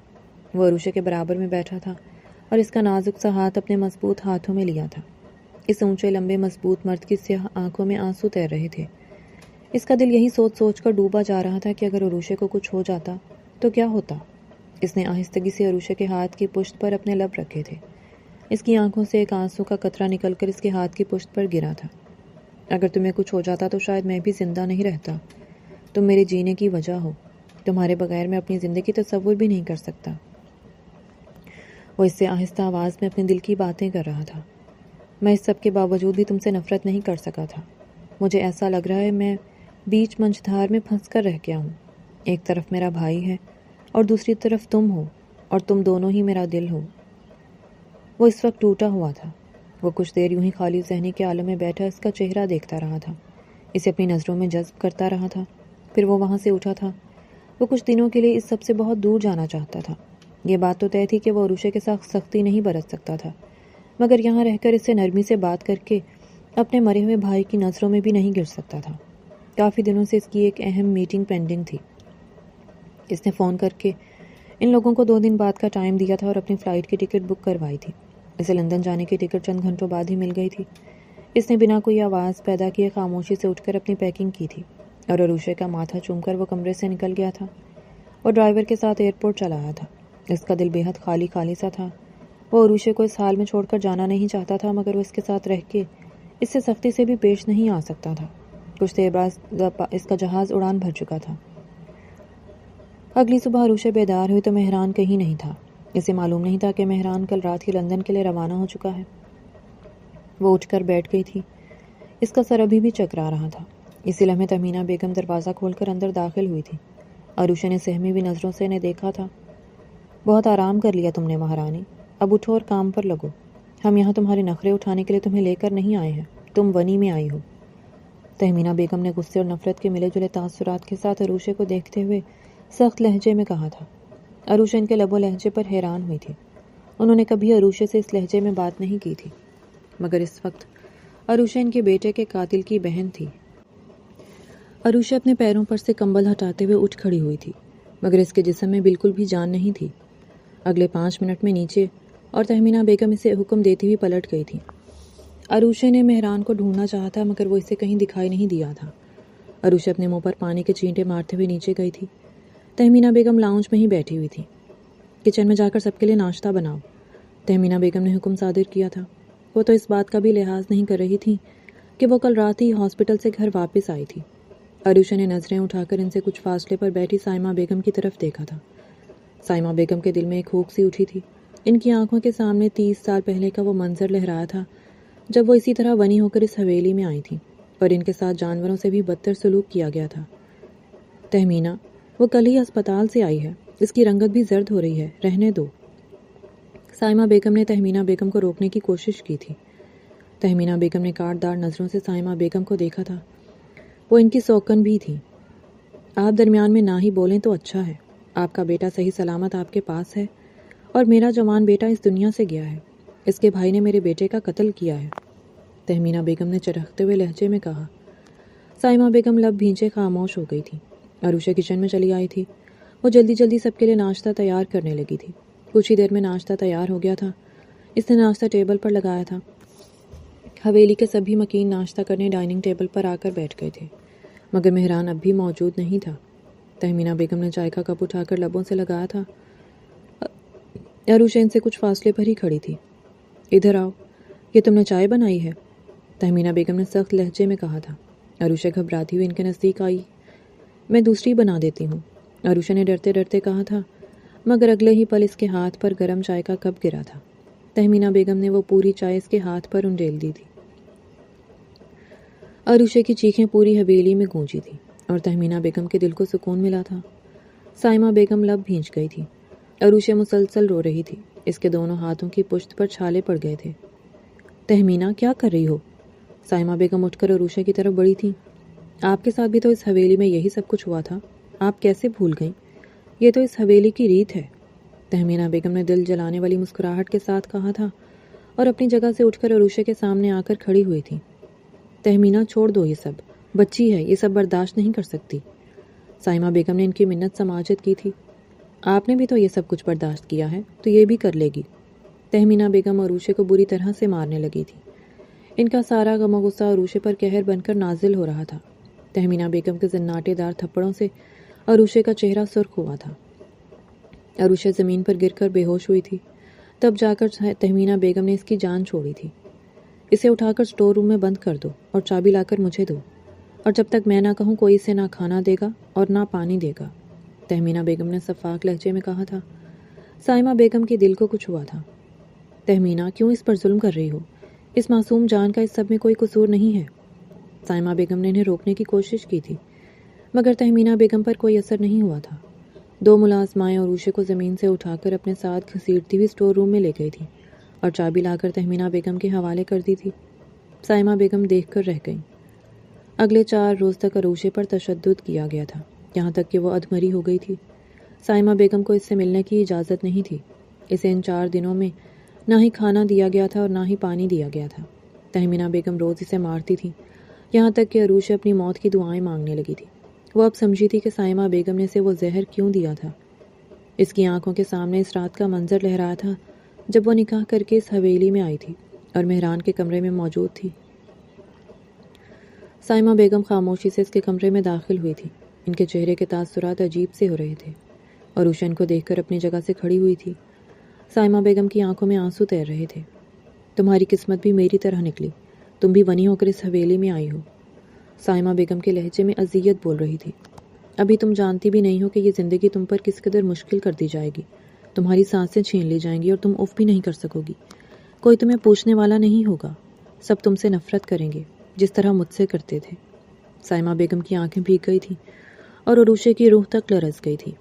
وہ عروشے کے برابر میں بیٹھا تھا اور اس کا نازک سا ہاتھ اپنے مضبوط ہاتھوں میں لیا تھا۔ اس اونچے لمبے مضبوط مرد کی سیاہ آنکھوں میں آنسو تیر رہے تھے۔ اس کا دل یہی سوچ سوچ کر ڈوبا جا رہا تھا کہ اگر عروشے کو کچھ ہو جاتا تو کیا ہوتا۔ اس نے آہستگی سے عروشے کے ہاتھ کی پشت پر اپنے لب رکھے تھے۔ اس کی آنکھوں سے ایک آنسو کا قطرہ نکل کر اس کے ہاتھ کی پشت پر گرا تھا۔ اگر تمہیں کچھ ہو جاتا تو شاید میں بھی زندہ نہیں رہتا۔ تم میرے جینے کی وجہ ہو۔ تمہارے بغیر میں اپنی زندگی تصور بھی نہیں کر سکتا۔ وہ اس سے آہستہ آواز میں اپنے دل کی باتیں کر رہا تھا۔ میں اس سب کے باوجود بھی تم سے نفرت نہیں کر سکا تھا۔ مجھے ایسا لگ رہا ہے میں بیچ منجھدار میں پھنس کر رہ گیا ہوں۔ ایک طرف میرا بھائی ہے اور دوسری طرف تم ہو، اور تم دونوں ہی میرا دل ہو۔ وہ اس وقت ٹوٹا ہوا تھا۔ وہ کچھ دیر یوں ہی خالی ذہنی کے عالم میں بیٹھا اس کا چہرہ دیکھتا رہا تھا، اسے اپنی نظروں میں جذب کرتا رہا تھا۔ پھر وہ وہاں سے اٹھا تھا۔ وہ کچھ دنوں کے لیے اس سب سے بہت دور جانا چاہتا تھا۔ یہ بات تو طے تھی کہ وہ عروشے کے ساتھ سختی نہیں برت سکتا تھا، مگر یہاں رہ کر اس سے نرمی سے بات کر کے اپنے مرے ہوئے بھائی کی نظروں میں بھی نہیں گر سکتا تھا۔ کافی دنوں سے اس کی ایک اہم میٹنگ پینڈنگ تھی۔ اس نے فون کر کے ان لوگوں کو 2 دن بعد کا ٹائم دیا تھا اور اپنی فلائٹ کی ٹکٹ بک کروائی تھی۔ اسے لندن جانے کی ٹکٹ چند گھنٹوں بعد ہی مل گئی تھی۔ اس نے بنا کوئی آواز پیدا کیے خاموشی سے اٹھ کر اپنی پیکنگ کی تھی اور عروشے کا ماتھا چوم کر وہ کمرے سے نکل گیا تھا۔ وہ ڈرائیور کے ساتھ ایئرپورٹ چلا آیا تھا۔ اس کا دل بے حد خالی خالی سا تھا۔ وہ عروشے کو اس حال میں چھوڑ کر جانا نہیں چاہتا تھا، مگر وہ اس کے ساتھ رہ کے اس سے سختی سے بھی پیش نہیں آ سکتا تھا۔ کچھ دیر بعد اس کا جہاز اڑان بھر چکا تھا۔ اگلی صبح عروشہ بیدار ہوئی تو مہران کہیں نہیں تھا۔ اسے معلوم نہیں تھا کہ مہران کل رات ہی لندن کے لیے روانہ ہو چکا ہے۔ وہ اٹھ کر بیٹھ گئی تھی۔ اس کا سر ابھی بھی چکرا رہا تھا۔ اسی لمحے تہمینہ بیگم دروازہ کھول کر اندر داخل ہوئی تھی۔ عروشہ نے سہمی ہوئی نظروں سے انہیں دیکھا تھا۔ بہت آرام کر لیا تم نے مہارانی، اب اٹھو اور کام پر لگو۔ ہم یہاں تمہارے نخرے اٹھانے کے لیے تمہیں لے کر نہیں آئے ہیں، تم ونی میں آئی ہو۔ تہمینہ بیگم نے غصے اور نفرت کے ملے جلے تاثرات کے ساتھ عروشے کو دیکھتے ہوئے سخت لہجے میں کہا تھا۔ عروشہ ان کے لب و لہجے پر حیران ہوئی تھی۔ انہوں نے کبھی عروشے سے اس لہجے میں بات نہیں کی تھی، مگر اس وقت عروشہ ان کے بیٹے کے قاتل کی بہن تھی۔ عروشہ اپنے پیروں پر سے کمبل ہٹاتے ہوئے اٹھ کھڑی ہوئی تھی، مگر اس کے جسم میں بالکل بھی جان نہیں تھی۔ اگلے 5 منٹ میں نیچے اور تہمینہ بیگم اسے حکم دیتی ہوئی پلٹ گئی تھی۔ عروشہ نے مہران کو ڈھونڈنا چاہا تھا، مگر وہ اسے کہیں دکھائی نہیں دیا تھا۔ عروشہ اپنے منہ پر پانی کے چینٹے مارتے ہوئے نیچے گئی تھی۔ تہمینہ بیگم لاؤنج میں ہی بیٹھی ہوئی تھی۔ کچن میں جا کر سب کے لیے ناشتہ بناؤ، تہمینہ بیگم نے حکم صادر کیا تھا۔ وہ تو اس بات کا بھی لحاظ نہیں کر رہی تھی کہ وہ کل رات ہی ہاسپٹل سے گھر واپس آئی تھی۔ عروشہ نے نظریں اٹھا کر ان سے کچھ فاصلے پر بیٹھی سائمہ بیگم کی طرف دیکھا تھا۔ سائمہ بیگم کے دل میں ایک ہوک سی اٹھی تھی۔ ان کی آنکھوں کے سامنے 30 سال پہلے کا وہ منظر لہرایا تھا جب وہ اسی طرح ونی ہو کر اس حویلی میں آئی تھی، اور ان کے ساتھ جانوروں سے بھی بدتر سلوک کیا گیا تھا۔ تہمینہ، وہ کل ہی اسپتال سے آئی ہے، اس کی رنگت بھی زرد ہو رہی ہے، رہنے دو۔ سائمہ بیگم نے تہمینہ بیگم کو روکنے کی کوشش کی تھی۔ تہمینہ بیگم نے کاٹدار نظروں سے سائمہ بیگم کو دیکھا تھا۔ وہ ان کی سوکن بھی تھی۔ آپ درمیان میں نہ ہی بولیں تو اچھا ہے۔ آپ کا بیٹا صحیح سلامت آپ کے پاس ہے، اور میرا جوان بیٹا اس دنیا سے گیا ہے۔ اس کے بھائی نے میرے بیٹے کا قتل کیا ہے، تہمینہ بیگم نے چرختے ہوئے لہجے میں کہا۔ سائمہ بیگم لب بھینچے خاموش ہو گئی تھی۔ عروشہ کچن میں چلی آئی تھی۔ وہ جلدی جلدی سب کے لیے ناشتہ تیار کرنے لگی تھی۔ کچھ ہی دیر میں ناشتہ تیار ہو گیا تھا۔ اس نے ناشتہ ٹیبل پر لگایا تھا۔ حویلی کے سبھی مکین ناشتہ کرنے ڈائننگ ٹیبل پر آ کر بیٹھ گئے تھے، مگر مہران اب بھی موجود نہیں تھا۔ تہمینہ بیگم نے چائے کا کپ اٹھا کر لبوں سے لگایا تھا۔ عروشہ ان سے کچھ فاصلے پر ہی کھڑی تھی۔ ادھر آؤ، یہ تم نے چائے بنائی ہے؟ تہمینہ بیگم نے سخت لہجے میں کہا تھا۔ عروشہ گھبراتی ہوئی ان کے نزدیک آئی۔ میں دوسری بنا دیتی ہوں، عروشہ نے ڈرتے ڈرتے کہا تھا، مگر اگلے ہی پل اس کے ہاتھ پر گرم چائے کا کپ گرا تھا۔ تہمینہ بیگم نے وہ پوری چائے اس کے ہاتھ پر انڈیل دی تھی۔ عروشہ کی چیخیں پوری حویلی میں گونجی تھی، اور تہمینہ بیگم کے دل کو سکون ملا تھا۔ سائمہ بیگم لب بھینچ گئی تھی۔ عروشہ مسلسل رو رہی تھی۔ اس کے دونوں ہاتھوں کی پشت پر چھالے پڑ گئے تھے۔ تہمینہ، کیا کر رہی ہو؟ سائمہ بیگم اٹھ کر عروشہ کی طرف بڑھی تھی۔ آپ کے ساتھ بھی تو اس حویلی میں یہی سب کچھ ہوا تھا، آپ کیسے بھول گئیں؟ یہ تو اس حویلی کی ریت ہے، تہمینہ بیگم نے دل جلانے والی مسکراہٹ کے ساتھ کہا تھا، اور اپنی جگہ سے اٹھ کر عروشہ کے سامنے آ کر کھڑی ہوئی تھی۔ تہمینہ، چھوڑ دو یہ سب، بچی ہے، یہ سب برداشت نہیں کر سکتی۔ سائمہ بیگم نے ان کی منت سماجت کی تھی۔ آپ نے بھی تو یہ سب کچھ برداشت کیا ہے، تو یہ بھی کر لے گی۔ تہمینہ بیگم عروشہ کو بری طرح سے مارنے لگی تھی۔ ان کا سارا غم و غصہ عروشہ پر قہر بن کر نازل ہو رہا تھا۔ تہمینہ بیگم کے زناٹے دار تھپڑوں سے عروشہ کا چہرہ سرخ ہوا تھا۔ عروشہ زمین پر گر کر بے ہوش ہوئی تھی۔ تب جا کر تہمینہ بیگم نے اس کی جان چھوڑی تھی۔ اسے اٹھا کر اسٹور روم میں بند کر دو اور چابی لا کر مجھے دو، اور جب تک میں نہ کہوں کوئی اسے نہ کھانا دے گا اور نہ پانی دے گا، تہمینہ بیگم نے شفاف لہجے میں کہا تھا۔ سائمہ بیگم کے دل کو کچھ ہوا تھا۔ تہمینہ، کیوں اس پر ظلم کر رہی ہو؟ اس معصوم جان کا اس سب میں کوئی قصور نہیں ہے۔ سائمہ بیگم نے انہیں روکنے کی کوشش کی تھی، مگر تہمینہ بیگم پر کوئی اثر نہیں ہوا تھا۔ 2 ملازمائیں عروشہ کو زمین سے اٹھا کر اپنے ساتھ گھسیٹتی ہوئی اسٹور روم میں لے گئی تھی، اور چابی لا کر تہمینہ بیگم کے حوالے کر دی تھی۔ سائمہ بیگم دیکھ کر رہ گئیں۔ اگلے 4 روز تک عروشہ پر تشدد کیا گیا تھا، یہاں تک کہ وہ ادھمری ہو گئی تھی۔ سائمہ بیگم کو اس سے ملنے کی اجازت نہیں تھی۔ اسے ان 4 دنوں میں نہ ہی کھانا دیا گیا تھا اور نہ ہی پانی دیا گیا تھا۔ تہمینہ بیگم روز اسے مارتی تھی، یہاں تک کہ عروشہ اپنی موت کی دعائیں مانگنے لگی تھی۔ وہ اب سمجھی تھی کہ سائمہ بیگم نے اسے وہ زہر کیوں دیا تھا۔ اس کی آنکھوں کے سامنے اس رات کا منظر لہرایا تھا جب وہ نکاح کر کے اس حویلی میں آئی تھی اور مہران کے کمرے میں موجود تھی۔ سائمہ بیگم خاموشی سے اس کے کمرے میں داخل ہوئی تھی۔ ان کے چہرے کے تاثرات عجیب سے ہو رہے تھے۔ عروشہ ان کو دیکھ کر اپنی جگہ سے کھڑی ہوئی تھی۔ سائمہ بیگم کی آنکھوں میں آنسو تیر رہے تھے۔ تمہاری قسمت بھی میری طرح نکلی، تم بھی ونی ہو کر اس حویلی میں آئی ہو، سائمہ بیگم کے لہجے میں اذیت بول رہی تھی۔ ابھی تم جانتی بھی نہیں ہو کہ یہ زندگی تم پر کس قدر مشکل کر دی جائے گی۔ تمہاری سانسیں چھین لی جائیں گی اور تم اف بھی نہیں کر سکو گی۔ کوئی تمہیں پوچھنے والا نہیں ہوگا، سب تم سے نفرت کریں گے جس طرح مجھ سے کرتے تھے۔ سائمہ بیگم کی آنکھیں بھیگ گئی تھیں اور عروشہ کی روح تک لرز گئی تھی۔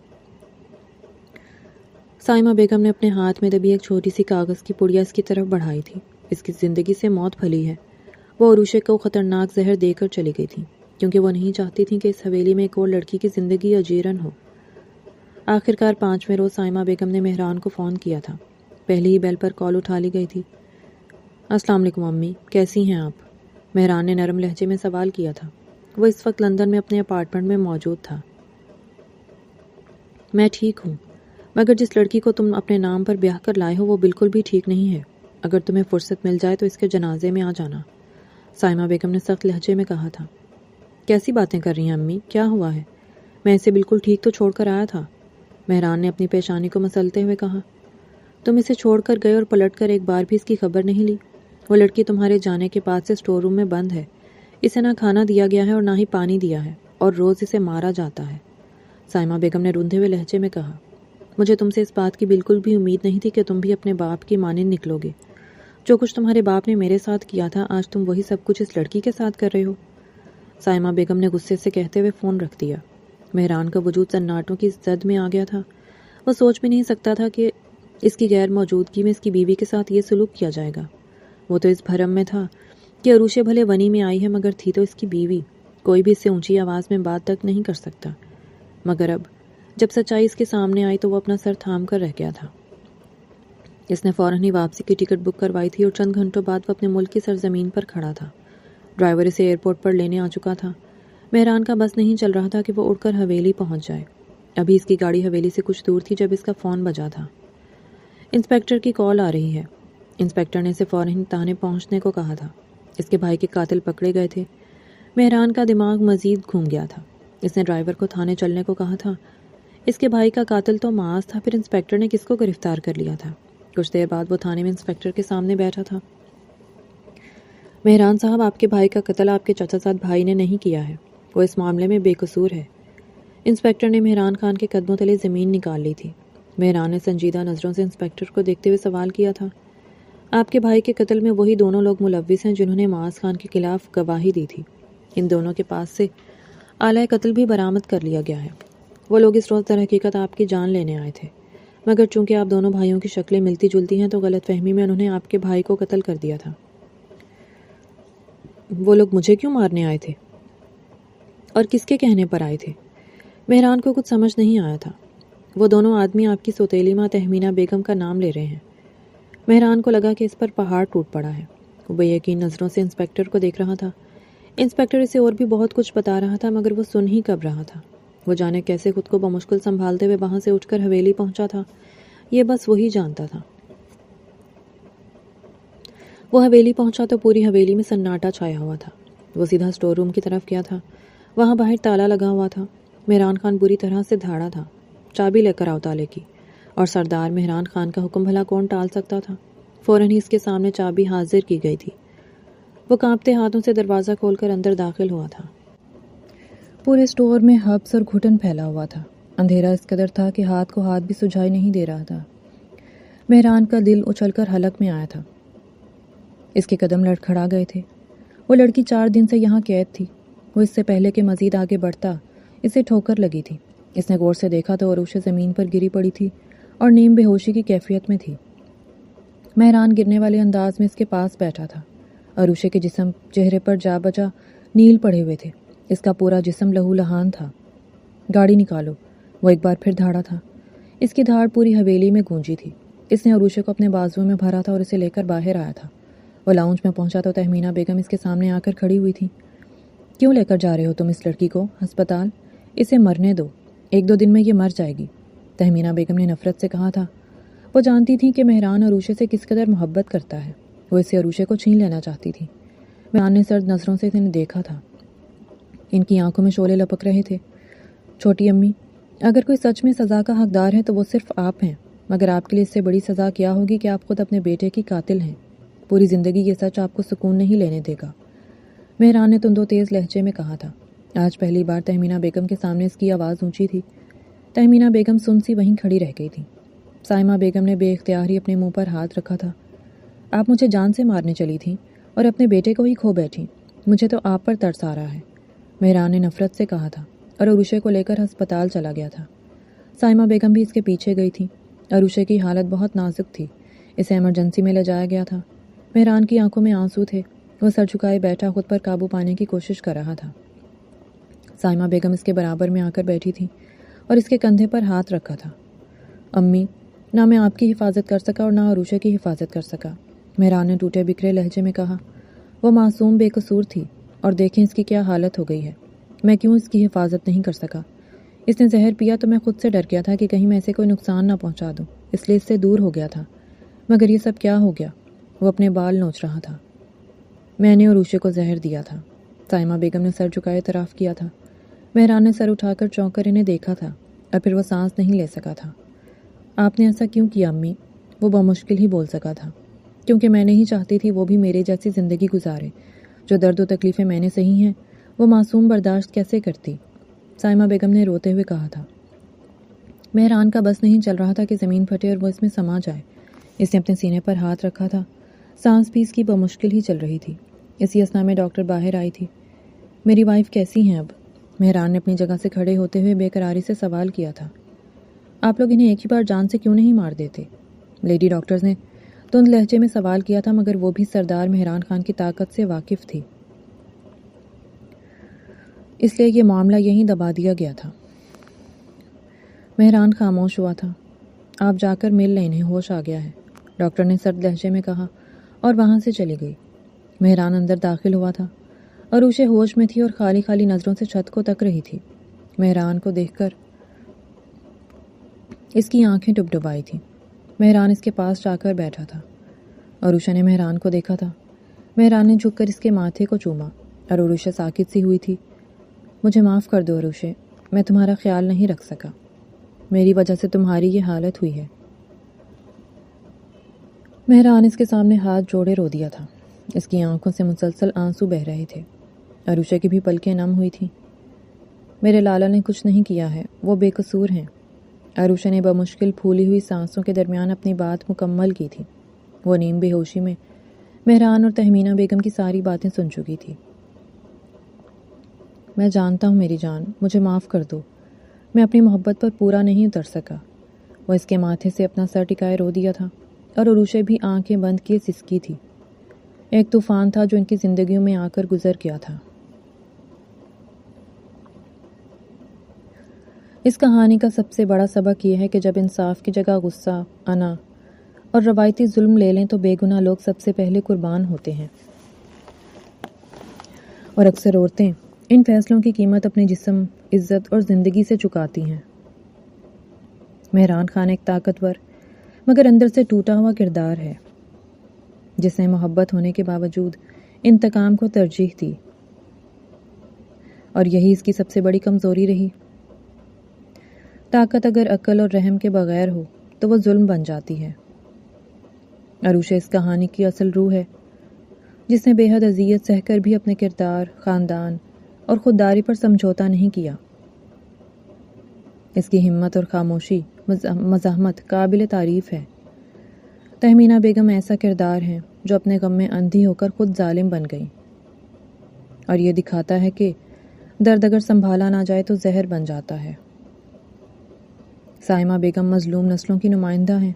سائمہ بیگم نے اپنے ہاتھ میں دبی ایک چھوٹی سی کاغذ کی پڑیا اس کی طرف بڑھائی تھی۔ اس کی زندگی سے موت پھلی ہے۔ وہ عروشے کو خطرناک زہر دے کر چلی گئی تھی کیونکہ وہ نہیں چاہتی تھی کہ اس حویلی میں ایک اور لڑکی کی زندگی اجیرن ہو۔ آخرکار 5ویں روز سائمہ بیگم نے مہران کو فون کیا تھا۔ پہلی ہی بیل پر کال اٹھا لی گئی تھی۔ السلام علیکم امی، کیسی ہیں آپ؟ مہران نے نرم لہجے میں سوال کیا تھا۔ وہ اس وقت لندن میں اپنے اپارٹمنٹ میں موجود تھا۔ میں ٹھیک ہوں، مگر جس لڑکی کو تم اپنے نام پر بیاہ کر لائے ہو وہ بالکل بھی ٹھیک نہیں ہے۔ اگر تمہیں فرصت مل جائے تو اس کے جنازے میں آ جانا، سائمہ بیگم نے سخت لہجے میں کہا تھا۔ کیسی باتیں کر رہی ہیں امی، کیا ہوا ہے؟ میں اسے بالکل ٹھیک تو چھوڑ کر آیا تھا، مہران نے اپنی پیشانی کو مسلتے ہوئے کہا۔ تم اسے چھوڑ کر گئے اور پلٹ کر ایک بار بھی اس کی خبر نہیں لی؟ وہ لڑکی تمہارے جانے کے بعد سے اسٹور روم میں بند ہے۔ اسے نہ کھانا دیا گیا ہے اور نہ ہی پانی دیا ہے، اور روز اسے مارا جاتا ہے، سائمہ بیگم نے روندھے ہوئے لہجے میں کہا۔ مجھے تم سے اس بات کی بالکل بھی امید نہیں تھی کہ تم بھی اپنے باپ کی مانند نکلو گے۔ جو کچھ تمہارے باپ نے میرے ساتھ کیا تھا آج تم وہی سب کچھ اس لڑکی کے ساتھ کر رہے ہو، سائمہ بیگم نے غصے سے کہتے ہوئے فون رکھ دیا۔ مہران کا وجود سناٹوں کی زد میں آ گیا تھا۔ وہ سوچ بھی نہیں سکتا تھا کہ اس کی غیر موجودگی میں اس کی بیوی کے ساتھ یہ سلوک کیا جائے گا۔ وہ تو اس بھرم میں تھا کہ عروشے بھلے ونی میں آئی ہے مگر تھی تو اس کی بیوی، کوئی بھی اس سے اونچی آواز میں بات تک نہیں کر سکتا۔ مگر اب جب سچائی اس کے سامنے آئی تو وہ اپنا سر تھام کر رہ گیا تھا۔ اس نے فوراً ہی واپسی کی ٹکٹ بک کروائی تھی اور چند گھنٹوں بعد وہ اپنے ملک کی سرزمین پر کھڑا تھا۔ ڈرائیور اسے ایئرپورٹ پر لینے آ چکا تھا۔ مہران کا بس نہیں چل رہا تھا کہ وہ اڑ کر حویلی پہنچ جائے۔ ابھی اس کی گاڑی حویلی سے کچھ دور تھی جب اس کا فون بجا تھا۔ انسپیکٹر کی کال آ رہی ہے۔ انسپیکٹر نے اسے فوراً تھانے پہنچنے کو کہا تھا۔ اس کے بھائی کے قاتل پکڑے گئے تھے۔ مہران کا دماغ مزید گھوم گیا تھا۔ اس نے ڈرائیور کو تھانے چلنے کو کہا تھا۔ اس کے بھائی کا قاتل تو معاذ تھا، پھر انسپیکٹر نے کس کو گرفتار کر لیا تھا؟ کچھ دیر بعد وہ تھانے میں انسپیکٹر کے سامنے بیٹھا تھا۔ مہران صاحب، آپ کے بھائی کا قتل آپ کے چچا زاد بھائی نے نہیں کیا ہے، وہ اس معاملے میں بے قصور ہے۔ انسپیکٹر نے مہران خان کے قدموں تلے زمین نکال لی تھی۔ مہران نے سنجیدہ نظروں سے انسپیکٹر کو دیکھتے ہوئے سوال کیا تھا۔ آپ کے بھائی کے قتل میں وہی دونوں لوگ ملوث ہیں جنہوں نے معاذ خان کے خلاف گواہی دی تھی۔ ان دونوں کے پاس سے آلہ قتل بھی برآمد کر لیا گیا ہے۔ وہ لوگ اس روز در حقیقت آپ کی جان لینے آئے تھے، مگر چونکہ آپ دونوں بھائیوں کی شکلیں ملتی جلتی ہیں تو غلط فہمی میں انہوں نے آپ کے بھائی کو قتل کر دیا تھا۔ وہ لوگ مجھے کیوں مارنے آئے تھے اور کس کے کہنے پر آئے تھے؟ مہران کو کچھ سمجھ نہیں آیا تھا۔ وہ دونوں آدمی آپ کی سوتیلی ماں تہمینہ بیگم کا نام لے رہے ہیں۔ مہران کو لگا کہ اس پر پہاڑ ٹوٹ پڑا ہے۔ وہ بے یقین نظروں سے انسپیکٹر کو دیکھ رہا تھا۔ انسپیکٹر اسے اور بھی بہت کچھ بتا رہا تھا مگر وہ سن ہی کب رہا تھا۔ وہ جانے کیسے خود کو بمشکل سنبھالتے ہوئے وہاں سے اٹھ کر حویلی پہنچا تھا، یہ بس وہی جانتا تھا۔ وہ حویلی پہنچا تو پوری حویلی میں سناٹا چھایا ہوا تھا۔ وہ سیدھا اسٹور روم کی طرف گیا تھا۔ وہاں باہر تالا لگا ہوا تھا۔ مہران خان بری طرح سے دھاڑا تھا۔ چابی لے کر آؤ تالے کی، اور سردار مہران خان کا حکم بھلا کون ٹال سکتا تھا؟ فوراً ہی اس کے سامنے چابی حاضر کی گئی تھی۔ وہ کانپتے ہاتھوں سے دروازہ کھول کر اندر داخل ہوا تھا۔ پورے اسٹور میں ہبس اور گھٹن پھیلا ہوا تھا۔ اندھیرا اس قدر تھا کہ ہاتھ کو ہاتھ بھی سجھائی نہیں دے رہا تھا۔ مہران کا دل اچھل کر حلق میں آیا تھا۔ اس کے قدم لڑکھڑا گئے تھے۔ وہ لڑکی 4 دن سے یہاں قید تھی۔ وہ اس سے پہلے کہ مزید آگے بڑھتا اسے ٹھوکر لگی تھی۔ اس نے غور سے دیکھا تو عروشے زمین پر گری پڑی تھی اور نیم بے ہوشی کی کیفیت میں تھی۔ مہران گرنے والے انداز میں اس کے پاس بیٹھا تھا۔ عروشے کے جسم چہرے پر جا بجا نیل پڑے ہوئے تھے۔ اس کا پورا جسم لہو لہان تھا۔ گاڑی نکالو، وہ ایک بار پھر دھاڑا تھا۔ اس کی دھاڑ پوری حویلی میں گونجی تھی۔ اس نے عروشے کو اپنے بازوؤں میں بھرا تھا اور اسے لے کر باہر آیا تھا۔ وہ لاؤنج میں پہنچا تو تہمینہ بیگم اس کے سامنے آ کر کھڑی ہوئی تھی۔ کیوں لے کر جا رہے ہو تم اس لڑکی کو ہسپتال؟ اسے مرنے دو، 1-2 دن میں یہ مر جائے گی، تہمینہ بیگم نے نفرت سے کہا تھا۔ وہ جانتی تھی کہ مہران عروشے سے کس قدر محبت کرتا ہے۔ وہ اسے عروشے کو چھین لینا چاہتی تھی۔ مہران نے سرد نظروں سے انہیں دیکھا تھا۔ ان کی آنکھوں میں شعلے لپک رہے تھے۔ چھوٹی امی، اگر کوئی سچ میں سزا کا حقدار ہے تو وہ صرف آپ ہیں، مگر آپ کے لیے اس سے بڑی سزا کیا ہوگی کہ آپ خود اپنے بیٹے کی قاتل ہیں۔ پوری زندگی یہ سچ آپ کو سکون نہیں لینے دے گا، مہران نے تند و تیز لہجے میں کہا تھا۔ آج پہلی بار تہمینہ بیگم کے سامنے اس کی آواز اونچی تھی۔ تہمینہ بیگم سن سی وہیں کھڑی رہ گئی تھی۔ سائمہ بیگم نے بے اختیار ہی اپنے منہ پر ہاتھ رکھا تھا۔ آپ مجھے جان سے مارنے چلی تھیں اور اپنے بیٹے کو ہی کھو بیٹھی۔ مجھے تو آپ پر ترس آ رہا ہے، مہران نے نفرت سے کہا تھا اور عروشے کو لے کر ہسپتال چلا گیا تھا۔ سائمہ بیگم بھی اس کے پیچھے گئی تھی۔ عروشے کی حالت بہت نازک تھی۔ اسے ایمرجنسی میں لے جایا گیا تھا۔ مہران کی آنکھوں میں آنسو تھے. وہ سر جھکائے بیٹھا خود پر قابو پانے کی کوشش کر رہا تھا. سائمہ بیگم اس کے برابر میں آ کر بیٹھی تھی اور اس کے کندھے پر ہاتھ رکھا تھا. امی، نہ میں آپ کی حفاظت کر سکا اور نہ عروشے کی حفاظت کر سکا، مہران نے ٹوٹے بکھرے لہجے میں کہا. وہ معصوم بے قصور تھی اور دیکھیں اس کی کیا حالت ہو گئی ہے. میں کیوں اس کی حفاظت نہیں کر سکا؟ اس نے زہر پیا تو میں خود سے ڈر گیا تھا کہ کہیں میں اسے کوئی نقصان نہ پہنچا دوں، اس لیے اس سے دور ہو گیا تھا. مگر یہ سب کیا ہو گیا؟ وہ اپنے بال نوچ رہا تھا. میں نے عروشے کو زہر دیا تھا. سائمہ بیگم نے سر جھکائے اعتراف کیا تھا. مہران نے سر اٹھا کر چونک کر انہیں دیکھا تھا اور پھر وہ سانس نہیں لے سکا تھا. آپ نے ایسا کیوں کیا امی؟ وہ بمشکل ہی بول سکا تھا. کیونکہ میں نہیں چاہتی تھی وہ بھی میرے جیسی زندگی گزارے. جو درد و تکلیفیں میں نے سہی ہیں وہ معصوم برداشت کیسے کرتی؟ سائمہ بیگم نے روتے ہوئے کہا تھا. مہران کا بس نہیں چل رہا تھا کہ زمین پھٹے اور وہ اس میں سما جائے. اس نے اپنے سینے پر ہاتھ رکھا تھا. سانس بھی اس کی بمشکل ہی چل رہی تھی. اسی اثنا میں ڈاکٹر باہر آئی تھی. میری وائف کیسی ہیں اب؟ مہران نے اپنی جگہ سے کھڑے ہوتے ہوئے بے قراری سے سوال کیا تھا. آپ لوگ انہیں ایک ہی بار جان سے کیوں نہیں مار دیتے؟ لیڈی ڈاکٹرز نے تند لہجے میں سوال کیا تھا، مگر وہ بھی سردار مہران خان کی طاقت سے واقف تھی، اس لیے یہ معاملہ یہیں دبا دیا گیا تھا. مہران خاموش ہوا تھا. آپ جا کر مل لیں، انہیں ہوش آ گیا ہے، ڈاکٹر نے سرد لہجے میں کہا اور وہاں سے چلی گئی. مہران اندر داخل ہوا تھا. عروشے ہوش میں تھی اور خالی خالی نظروں سے چھت کو تک رہی تھی. مہران کو دیکھ کر اس کی آنکھیں ڈبڈبائی تھیں. مہران اس کے پاس جا کر بیٹھا تھا. عروشہ نے مہران کو دیکھا تھا. مہران نے جھک کر اس کے ماتھے کو چوما اور عروشہ ساکت سی ہوئی تھی. مجھے معاف کر دو عروشے، میں تمہارا خیال نہیں رکھ سکا. میری وجہ سے تمہاری یہ حالت ہوئی ہے. مہران اس کے سامنے ہاتھ جوڑے رو دیا تھا. اس کی آنکھوں سے مسلسل آنسو بہہ رہے تھے. عروشہ کی بھی پلکیں نم ہوئی تھیں. میرے لالا نے کچھ نہیں کیا ہے، وہ بے قصور ہیں. عروشہ نے بمشکل پھولی ہوئی سانسوں کے درمیان اپنی بات مکمل کی تھی. وہ نیم بے ہوشی میں مہران اور تہمینہ بیگم کی ساری باتیں سن چکی تھی. میں جانتا ہوں میری جان، مجھے معاف کر دو، میں اپنی محبت پر پورا نہیں اتر سکا. وہ اس کے ماتھے سے اپنا سر ٹکائے رو دیا تھا اور عروشہ بھی آنکھیں بند کیے سسکی تھی. ایک طوفان تھا جو ان کی زندگیوں میں آ کر گزر گیا تھا. اس کہانی کا سب سے بڑا سبق یہ ہے کہ جب انصاف کی جگہ غصہ، انا اور روایتی ظلم لے لیں تو بے گناہ لوگ سب سے پہلے قربان ہوتے ہیں. اور اکثر عورتیں ان فیصلوں کی قیمت اپنے جسم، عزت اور زندگی سے چکاتی ہیں. مہران خان ایک طاقتور مگر اندر سے ٹوٹا ہوا کردار ہے، جس نے محبت ہونے کے باوجود انتقام کو ترجیح دی، اور یہی اس کی سب سے بڑی کمزوری رہی. طاقت اگر عقل اور رحم کے بغیر ہو تو وہ ظلم بن جاتی ہے. عروشہ اس کہانی کی اصل روح ہے، جس نے بے حد اذیت سہ کر بھی اپنے کردار، خاندان اور خودداری پر سمجھوتا نہیں کیا. اس کی ہمت اور خاموشی، مزاحمت قابل تعریف ہے. تہمینہ بیگم ایسا کردار ہے جو اپنے غم میں اندھی ہو کر خود ظالم بن گئی، اور یہ دکھاتا ہے کہ درد اگر سنبھالا نہ جائے تو زہر بن جاتا ہے. سائمہ بیگم مظلوم نسلوں کی نمائندہ ہیں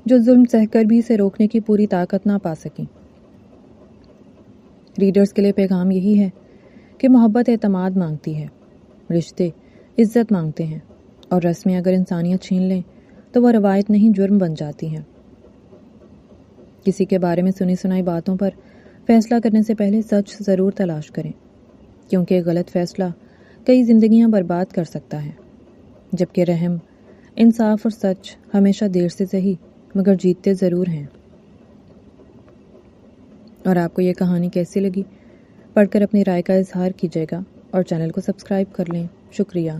جو ظلم سہ کر بھی اسے روکنے کی پوری طاقت نہ پا سکیں. ریڈرز کے لیے پیغام یہی ہے کہ محبت اعتماد مانگتی ہے، رشتے عزت مانگتے ہیں، اور رسمیں اگر انسانیت چھین لیں تو وہ روایت نہیں جرم بن جاتی ہیں. کسی کے بارے میں سنی سنائی باتوں پر فیصلہ کرنے سے پہلے سچ ضرور تلاش کریں، کیونکہ ایک غلط فیصلہ کئی زندگیاں برباد کر سکتا ہے، جبکہ رحم، انصاف اور سچ ہمیشہ دیر سے صحیح مگر جیتتے ضرور ہیں. اور آپ کو یہ کہانی کیسی لگی؟ پڑھ کر اپنی رائے کا اظہار کیجیے گا اور چینل کو سبسکرائب کر لیں. شکریہ.